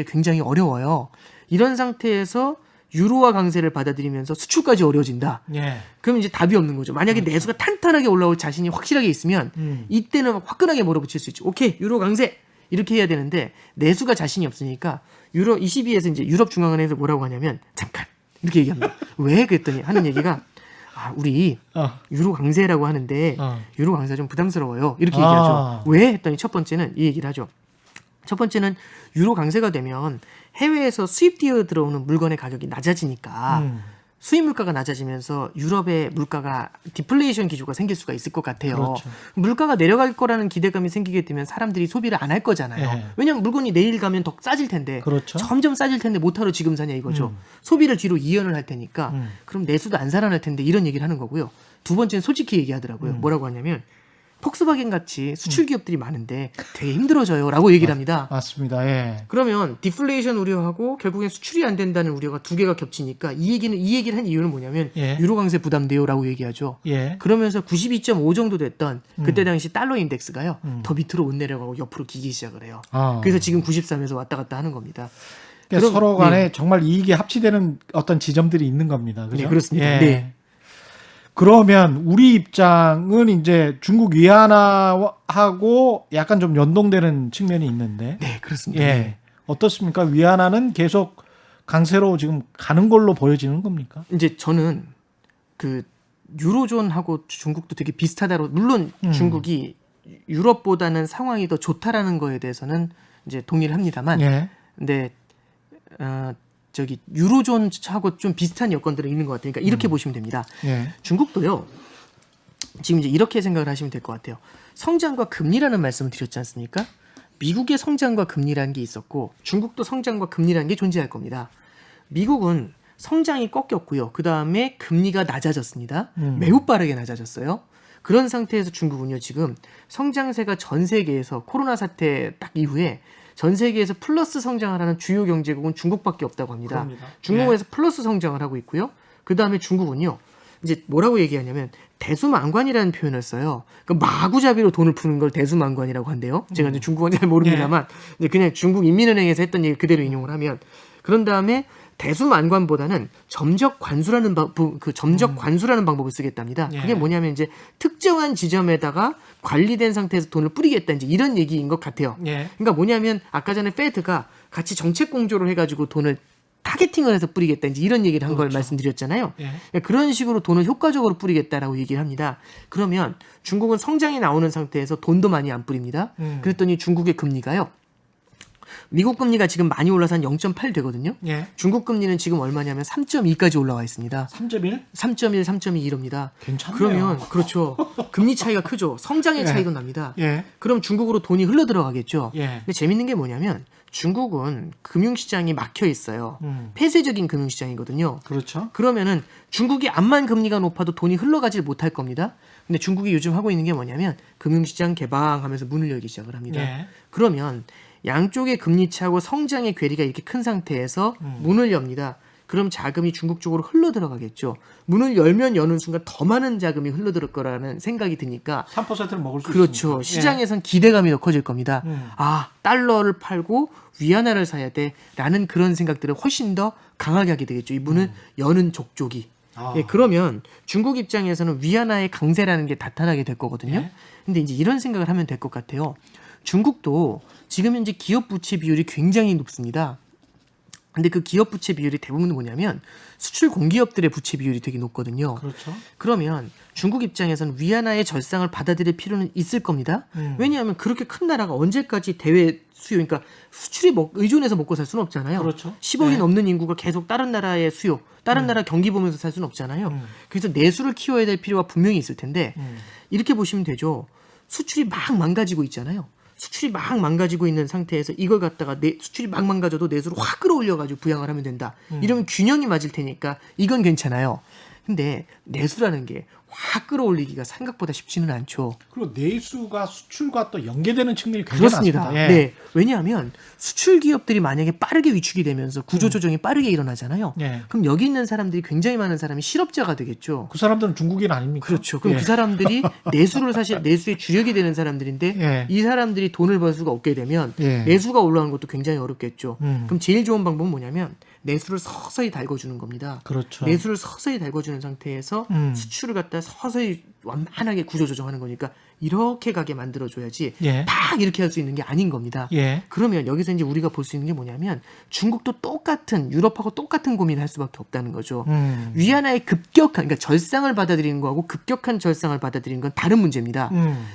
굉장히 어려워요. 이런 상태에서 유로화 강세를 받아들이면서 수출까지 어려워진다. 예. 그럼 이제 답이 없는 거죠. 만약에 내수가 탄탄하게 올라올 자신이 확실하게 있으면 이때는 화끈하게 몰아붙일 수 있죠. 오케이, 유로 강세 이렇게 해야 되는데 내수가 자신이 없으니까 유로 22에서 이제 유럽 중앙은행에서 뭐라고 하냐면 잠깐 이렇게 얘기합니다. 왜 그랬더니 하는 얘기가 우리 유로 강세라고 하는데 유로 강세 좀 부담스러워요. 이렇게 얘기하죠. 왜 했더니 첫 번째는 이 얘기를 하죠. 첫 번째는 유로 강세가 되면 해외에서 수입되어 들어오는 물건의 가격이 낮아지니까 수입 물가가 낮아지면서 유럽의 물가가 디플레이션 기조가 생길 수가 있을 것 같아요. 그렇죠. 물가가 내려갈 거라는 기대감이 생기게 되면 사람들이 소비를 안 할 거잖아요. 예. 왜냐하면 물건이 내일 가면 더 싸질 텐데 그렇죠. 점점 싸질 텐데 못하러 지금 사냐 이거죠. 소비를 뒤로 이연을 할 테니까 그럼 내수도 안 살아날 텐데 이런 얘기를 하는 거고요. 두 번째는 솔직히 얘기하더라고요. 뭐라고 하냐면 폭스바겐 같이 수출 기업들이 많은데 되게 힘들어져요 라고 얘기를 합니다. 맞습니다. 예. 그러면 디플레이션 우려하고 결국엔 수출이 안 된다는 우려가 두 개가 겹치니까 이 얘기를 한 이유는 뭐냐면 예. 유로 강세 부담돼요라고 얘기하죠. 예. 그러면서 92.5 정도 됐던 그때 당시 달러 인덱스가요. 더 밑으로 못 내려가고 옆으로 기기 시작을 해요. 그래서 지금 93에서 왔다 갔다 하는 겁니다. 그러니까 그럼, 서로 간에 네. 정말 이익이 합치되는 어떤 지점들이 있는 겁니다. 그죠? 네, 그렇습니다. 예. 네. 그러면 우리 입장은 이제 중국 위안화하고 약간 좀 연동되는 측면이 있는데, 네, 그렇습니다. 예, 네. 어떻습니까? 위안화는 계속 강세로 지금 가는 걸로 보여지는 겁니까? 이제 저는 그 유로존하고 중국도 되게 비슷하다고 물론 중국이 유럽보다는 상황이 더 좋다라는 거에 대해서는 이제 동의를 합니다만, 예, 근데 저기 유로존하고 좀 비슷한 여건들은 있는 것 같아요. 그러니까 이렇게 보시면 됩니다. 예, 중국도요. 지금 이제 이렇게 생각을 하시면 될 것 같아요. 성장과 금리라는 말씀을 드렸지 않습니까? 미국의 성장과 금리라는 게 있었고 중국도 성장과 금리라는 게 존재할 겁니다. 미국은 성장이 꺾였고요. 그 다음에 금리가 낮아졌습니다. 매우 빠르게 낮아졌어요. 그런 상태에서 중국은요 지금 성장세가 전 세계에서 코로나 사태 딱 이후에 전 세계에서 플러스 성장을 하는 주요 경제국은 중국밖에 없다고 합니다. 그럽니다. 중국에서 플러스 성장을 하고 있고요. 그 다음에 중국은요. 이제 뭐라고 얘기하냐면 대수만관이라는 표현을 써요. 그러니까 마구잡이로 돈을 푸는 걸 대수만관이라고 한대요. 제가 이제 중국어는 잘 모르겠지만 이제 그냥 중국 인민은행에서 했던 얘기 그대로 인용을 하면 그런 다음에 대수만관보다는 점적 관수라는 방법을 쓰겠답니다. 예. 그게 뭐냐면 이제 특정한 지점에다가 관리된 상태에서 돈을 뿌리겠다 이제 이런 얘기인 것 같아요. 예. 그러니까 뭐냐면 아까 전에 페드가 같이 정책 공조를 해가지고 돈을 타겟팅을 해서 뿌리겠다 이제 이런 얘기를 한 걸 그렇죠. 말씀드렸잖아요. 예. 그러니까 그런 식으로 돈을 효과적으로 뿌리겠다라고 얘기를 합니다. 그러면 중국은 성장이 나오는 상태에서 돈도 많이 안 뿌립니다. 그랬더니 중국의 금리가요. 미국 금리가 지금 많이 올라서 한 0.8 되거든요. 예. 중국 금리는 지금 얼마냐면 3.2까지 올라와 있습니다. 3.1? 3.1, 3.2 이럽니다. 괜찮네요. 그러면 그렇죠. 금리 차이가 크죠. 성장의 예. 차이도 납니다. 예. 그럼 중국으로 돈이 흘러 들어가겠죠. 예. 근데 재밌는 게 뭐냐면 중국은 금융시장이 막혀 있어요. 폐쇄적인 금융시장이거든요. 그렇죠. 그러면은 중국이 암만 금리가 높아도 돈이 흘러가질 못할 겁니다. 근데 중국이 요즘 하고 있는 게 뭐냐면 금융시장 개방하면서 문을 열기 시작을 합니다. 예. 그러면 양쪽의 금리 차하고 성장의 괴리가 이렇게 큰 상태에서 문을 엽니다. 그럼 자금이 중국 쪽으로 흘러 들어가겠죠. 문을 열면 여는 순간 더 많은 자금이 흘러 들어갈 거라는 생각이 드니까 3%를 먹을 수 그렇죠. 있으니까. 시장에선 기대감이 더 커질 겁니다. 아, 달러를 팔고 위안화를 사야 돼라는 그런 생각들을 훨씬 더 강하게 하게 되겠죠. 이 문을 여는 족족이. 아. 예, 그러면 중국 입장에서는 위안화의 강세라는 게 나타나게 될 거거든요. 예. 근데 이제 이런 생각을 하면 될 것 같아요. 중국도 지금 현재 기업 부채 비율이 굉장히 높습니다. 근데 그 기업 부채 비율이 대부분 뭐냐면 수출 공기업들의 부채 비율이 되게 높거든요. 그렇죠. 그러면 중국 입장에서는 위안화의 절상을 받아들일 필요는 있을 겁니다. 왜냐하면 그렇게 큰 나라가 언제까지 대외 수요, 그러니까 수출이 의존해서 먹고 살 수는 없잖아요. 그렇죠. 10억이 네. 넘는 인구가 계속 다른 나라의 수요, 다른 나라 경기 보면서 살 수는 없잖아요. 그래서 내수를 키워야 될 필요가 분명히 있을 텐데 이렇게 보시면 되죠. 수출이 막 망가지고 있잖아요. 수출이 막 망가지고 있는 상태에서 이걸 갖다가 수출이 막 망가져도 내수를 확 끌어올려가지고 부양을 하면 된다. 이러면 균형이 맞을 테니까 이건 괜찮아요. 근데 내수라는 게 확 끌어올리기가 생각보다 쉽지는 않죠. 그리고 내수가 수출과 또 연계되는 측면이 굉장히 그렇습니다. 많습니다. 예. 네. 왜냐하면 수출 기업들이 만약에 빠르게 위축이 되면서 구조 조정이 빠르게 일어나잖아요. 예. 그럼 여기 있는 사람들이 굉장히 많은 사람이 실업자가 되겠죠. 그 사람들은 중국인 아닙니까? 그렇죠. 그럼 예. 그 사람들이 내수를 사실 내수의 주력이 되는 사람들인데 예. 이 사람들이 돈을 벌 수가 없게 되면 예. 내수가 올라가는 것도 굉장히 어렵겠죠. 그럼 제일 좋은 방법은 뭐냐면 내수를 서서히 달궈주는 겁니다. 그렇죠. 내수를 서서히 달궈주는 상태에서 수출을 갖다 서서히 완만하게 구조조정하는 거니까 이렇게 가게 만들어줘야지 예. 막 이렇게 할 수 있는 게 아닌 겁니다. 예. 그러면 여기서 이제 우리가 볼 수 있는 게 뭐냐면 중국도 똑같은 유럽하고 똑같은 고민을 할 수밖에 없다는 거죠. 위안화의 급격한 그러니까 절상을 받아들이는 거하고 급격한 절상을 받아들이는 건 다른 문제입니다.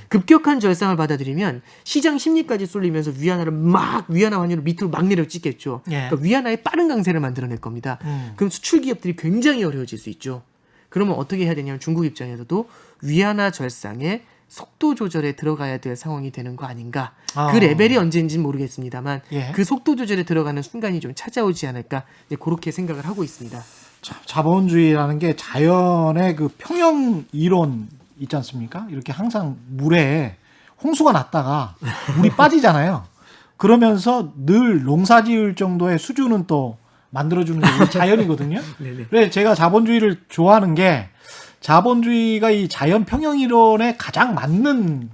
급격한 절상을 받아들이면 시장 심리까지 쏠리면서 위안화 환율을 밑으로 막 내려찍겠죠. 예. 그러니까 위안화의 빠른 강세를 만들어낼 겁니다. 그럼 수출 기업들이 굉장히 어려워질 수 있죠. 그러면 어떻게 해야 되냐면 중국 입장에서도 위안화 절상에 속도 조절에 들어가야 될 상황이 되는 거 아닌가. 아. 그 레벨이 언제인지는 모르겠습니다만 예. 그 속도 조절에 들어가는 순간이 좀 찾아오지 않을까 이제 그렇게 생각을 하고 있습니다. 자본주의라는 게 자연의 그 평형 이론 있지 않습니까? 이렇게 항상 물에 홍수가 났다가 물이 빠지잖아요. 그러면서 늘 농사 지을 정도의 수준은 또 만들어주는 게 우리 자연이거든요. 네네. 그래서 제가 자본주의를 좋아하는 게 자본주의가 이 자연 평형 이론에 가장 맞는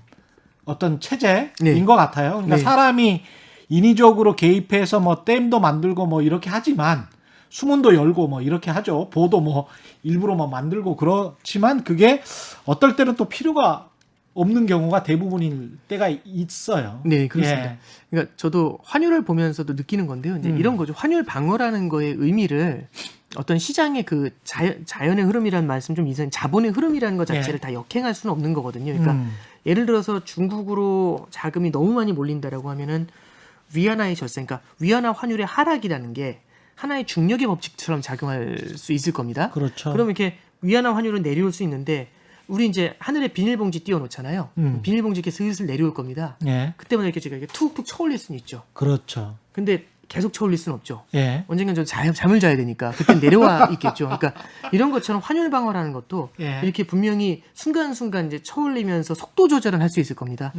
어떤 체제인 네. 것 같아요. 그러니까 네. 사람이 인위적으로 개입해서 뭐 댐도 만들고 뭐 이렇게 하지만 수문도 열고 뭐 이렇게 하죠. 보도 뭐 일부러 뭐 만들고 그렇지만 그게 어떨 때는 또 필요가 없는 경우가 대부분일 때가 있어요. 네, 그렇습니다. 예. 그러니까 저도 환율을 보면서도 느끼는 건데요. 이제 이런 거죠. 환율 방어라는 거의 의미를 어떤 시장의 그 자연의 흐름이라는 말씀 좀 이상 자본의 흐름이라는 것 자체를 예. 다 역행할 수는 없는 거거든요. 그러니까 예를 들어서 중국으로 자금이 너무 많이 몰린다라고 하면은 위안화의 절세, 그러니까 위안화 환율의 하락이라는 게 하나의 중력의 법칙처럼 작용할 수 있을 겁니다. 그렇죠. 그러면 이렇게 위안화 환율은 내려올 수 있는데 우리 이제 하늘에 비닐봉지 띄워놓잖아요. 비닐봉지 이렇게 슬슬 내려올 겁니다. 예. 그때마다 이렇게 제가 이렇게 툭툭 쳐올릴 수는 있죠. 그렇죠. 근데 계속 쳐올릴 수는 없죠. 예. 언젠간 저 잠을 자야 되니까 그때 내려와 있겠죠. 그러니까 이런 것처럼 환율 방어라는 것도 예. 이렇게 분명히 순간순간 이제 쳐올리면서 속도 조절은 할 수 있을 겁니다.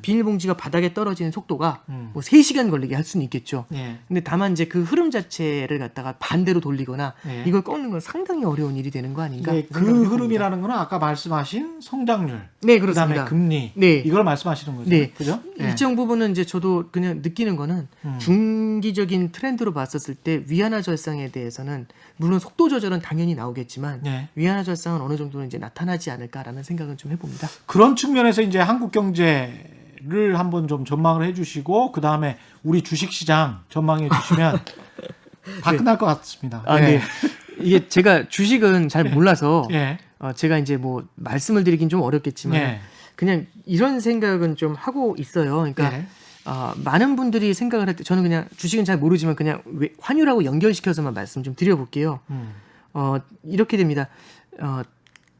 비닐봉지가 바닥에 떨어지는 속도가 뭐 3시간 걸리게 할 수는 있겠죠. 예. 근데 다만 이제 그 흐름 자체를 갖다가 반대로 돌리거나 예. 이걸 꺾는 건 상당히 어려운 일이 되는 거 아닌가? 예, 그 생각을 해봅니다. 흐름이라는 거는 아까 말씀하신 성장률, 네, 그다음에 그렇습니다. 금리, 네. 이걸 말씀하시는 거죠. 네. 그죠? 예. 일정 부분은 이제 저도 그냥 느끼는 거는 중기적인 트렌드로 봤었을 때 위안화 절상에 대해서는 물론 속도 조절은 당연히 나오겠지만 예. 위안화 절상은 어느 정도는 이제 나타나지 않을까라는 생각은 좀 해봅니다. 그런 측면에서 이제 한국 경제를 한번 좀 전망을 해주시고 그 다음에 우리 주식시장 전망해 주시면 다 네. 끝날 것 같습니다. 아, 예. 네. 이게 제가 주식은 잘 몰라서 예. 제가 이제 뭐 말씀을 드리긴 좀 어렵겠지만 예. 그냥 이런 생각은 좀 하고 있어요. 그러니까 예. 많은 분들이 생각을 할 때 저는 그냥 주식은 잘 모르지만 그냥 환율하고 연결시켜서만 말씀 좀 드려볼게요. 이렇게 됩니다.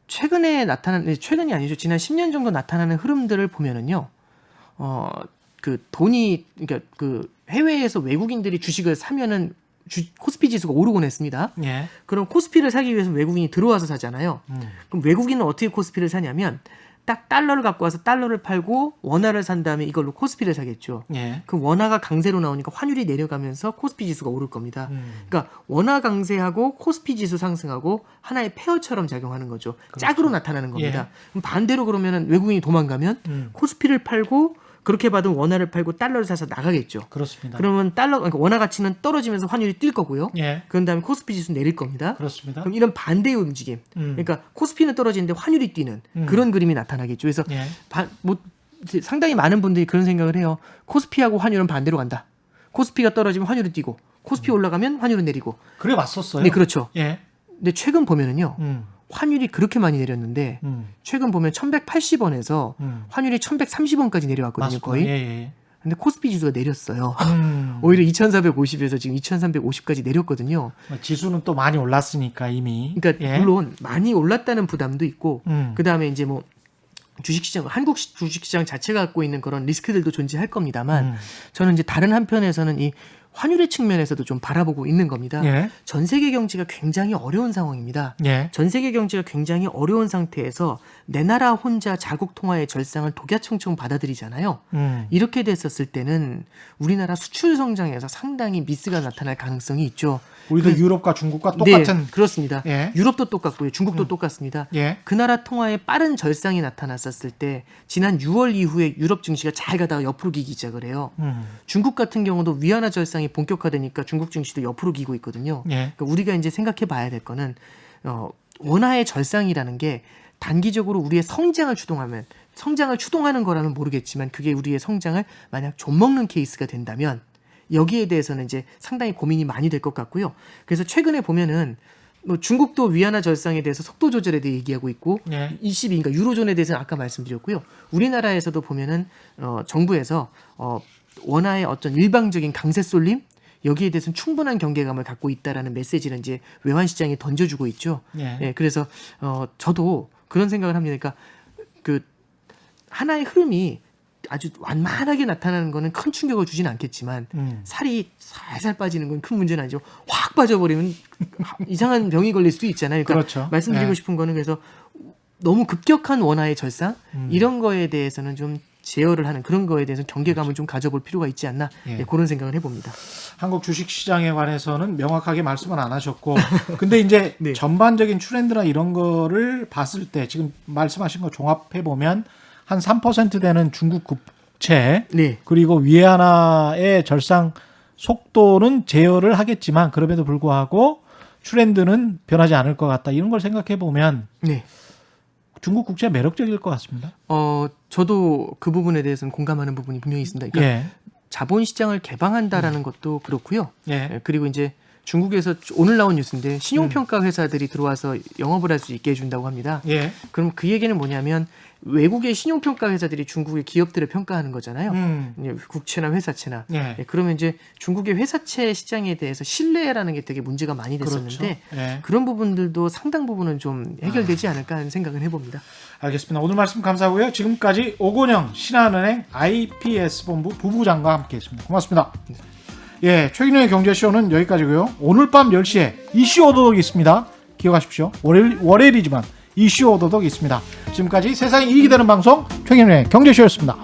최근이 아니죠. 지난 10년 정도 나타나는 흐름들을 보면은요. 그 돈이 그러니까 그 해외에서 외국인들이 주식을 사면은 코스피 지수가 오르곤 했습니다. 예. 그럼 코스피를 사기 위해서 외국인이 들어와서 사잖아요. 그럼 외국인은 어떻게 코스피를 사냐면 딱 달러를 갖고 와서 달러를 팔고 원화를 산 다음에 이걸로 코스피를 사겠죠. 예. 그럼 원화가 강세로 나오니까 환율이 내려가면서 코스피 지수가 오를 겁니다. 그러니까 원화 강세하고 코스피 지수 상승하고 하나의 페어처럼 작용하는 거죠. 짝으로 나타나는 겁니다. 그럼 반대로 그러면은 외국인이 도망가면 코스피를 팔고 그렇게 받은 원화를 팔고 달러를 사서 나가겠죠. 그렇습니다. 그러면 그러니까 원화 가치는 떨어지면서 환율이 뛸 거고요. 예. 그런 다음에 코스피 지수 내릴 겁니다. 그렇습니다. 그럼 이런 반대의 움직임, 그러니까 코스피는 떨어지는데 환율이 뛰는 그런 그림이 나타나겠죠. 그래서 예. 상당히 많은 분들이 그런 생각을 해요. 코스피하고 환율은 반대로 간다. 코스피가 떨어지면 환율은 뛰고, 코스피 올라가면 환율은 내리고. 그래 왔었어요. 네, 그렇죠. 예. 근데 최근 보면은요, 환율이 그렇게 많이 내렸는데 최근 보면 1,180원에서 환율이 1,130원까지 내려왔거든요, 맞습니다. 거의. 예, 예. 근데 코스피 지수가 내렸어요. 오히려 2,450에서 지금 2,350까지 내렸거든요. 지수는 또 많이 올랐으니까 이미. 그러니까 예. 물론 많이 올랐다는 부담도 있고 그 다음에 이제 뭐 주식시장 한국 주식시장 자체가 갖고 있는 그런 리스크들도 존재할 겁니다만 저는 이제 다른 한편에서는 이 환율의 측면에서도 좀 바라보고 있는 겁니다. 예. 전 세계 경제가 굉장히 어려운 상황입니다. 예. 전 세계 경제가 굉장히 어려운 상태에서 내 나라 혼자 자국 통화의 절상을 독야청청 받아들이잖아요. 이렇게 됐었을 때는 우리나라 수출 성장에서 상당히 미스가 나타날 가능성이 있죠. 우리도 유럽과 중국과 똑같은. 네, 그렇습니다. 예. 유럽도 똑같고요. 중국도 똑같습니다. 예. 그 나라 통화에 빠른 절상이 나타났었을 때 지난 6월 이후에 유럽 증시가 잘 가다가 옆으로 기기 시작을 해요. 중국 같은 경우도 위안화 절상이 본격화되니까 중국 증시도 옆으로 기고 있거든요. 예. 그러니까 우리가 이제 생각해 봐야 될 거는 원화의 절상이라는 게 단기적으로 우리의 성장을 추동하는 거라면 모르겠지만 그게 우리의 성장을 만약 좀먹는 케이스가 된다면 여기에 대해서는 이제 상당히 고민이 많이 될 것 같고요. 그래서 최근에 보면은 뭐 중국도 위안화 절상에 대해서 속도 조절에 대해 얘기하고 있고 예. ECB, 그러니까 유로존에 대해서는 아까 말씀드렸고요. 우리나라에서도 보면은 정부에서 원화의 어떤 일방적인 강세 쏠림 여기에 대해서는 충분한 경계감을 갖고 있다라는 메시지를 이제 외환 시장에 던져주고 있죠. 예. 예, 그래서 저도 그런 생각을 합니다. 그러니까 그 하나의 흐름이 아주 완만하게 나타나는 거는 큰 충격을 주진 않겠지만 살이 살살 빠지는 건 큰 문제는 아니죠. 확 빠져버리면 이상한 병이 걸릴 수도 있잖아요. 그러니까 그렇죠. 말씀드리고 예. 싶은 거는 그래서 너무 급격한 원화의 절상 이런 거에 대해서는 좀 제어를 하는 그런 거에 대해서 경계감을 좀 가져볼 필요가 있지 않나 예. 예, 그런 생각을 해봅니다. 한국 주식시장에 관해서는 명확하게 말씀은 안 하셨고 근데 이제 네. 전반적인 트렌드나 이런 거를 봤을 때 지금 말씀하신 거 종합해 보면 한 3% 되는 중국 국채 네. 그리고 위안화의 절상 속도는 제어를 하겠지만 그럼에도 불구하고 트렌드는 변하지 않을 것 같다. 이런 걸 생각해 보면 네. 중국 국채 매력적일 것 같습니다. 저도 그 부분에 대해서는 공감하는 부분이 분명히 있습니다. 그러니까 예. 자본 시장을 개방한다라는 것도 그렇고요. 예. 예, 그리고 이제 중국에서 오늘 나온 뉴스인데 신용평가 회사들이 들어와서 영업을 할 수 있게 해준다고 합니다. 예. 그럼 그 얘기는 뭐냐면 외국의 신용평가 회사들이 중국의 기업들을 평가하는 거잖아요. 이제 국채나 회사채나. 예. 예, 그러면 이제 중국의 회사채 시장에 대해서 신뢰라는 게 되게 문제가 많이 됐었는데 그렇죠. 예. 그런 부분들도 상당 부분은 좀 해결되지 않을까 하는 생각을 해봅니다. 알겠습니다. 오늘 말씀 감사하고요. 지금까지 오건영 신한은행 IPS 본부 부부장과 함께했습니다. 고맙습니다. 예, 최근의 경제쇼는 여기까지고요. 오늘 밤 10시에 이슈 오도독이 있습니다. 기억하십시오. 월요일이지만 이슈 오도독이 있습니다. 지금까지 세상이 이익이 되는 방송 최근의 경제쇼였습니다.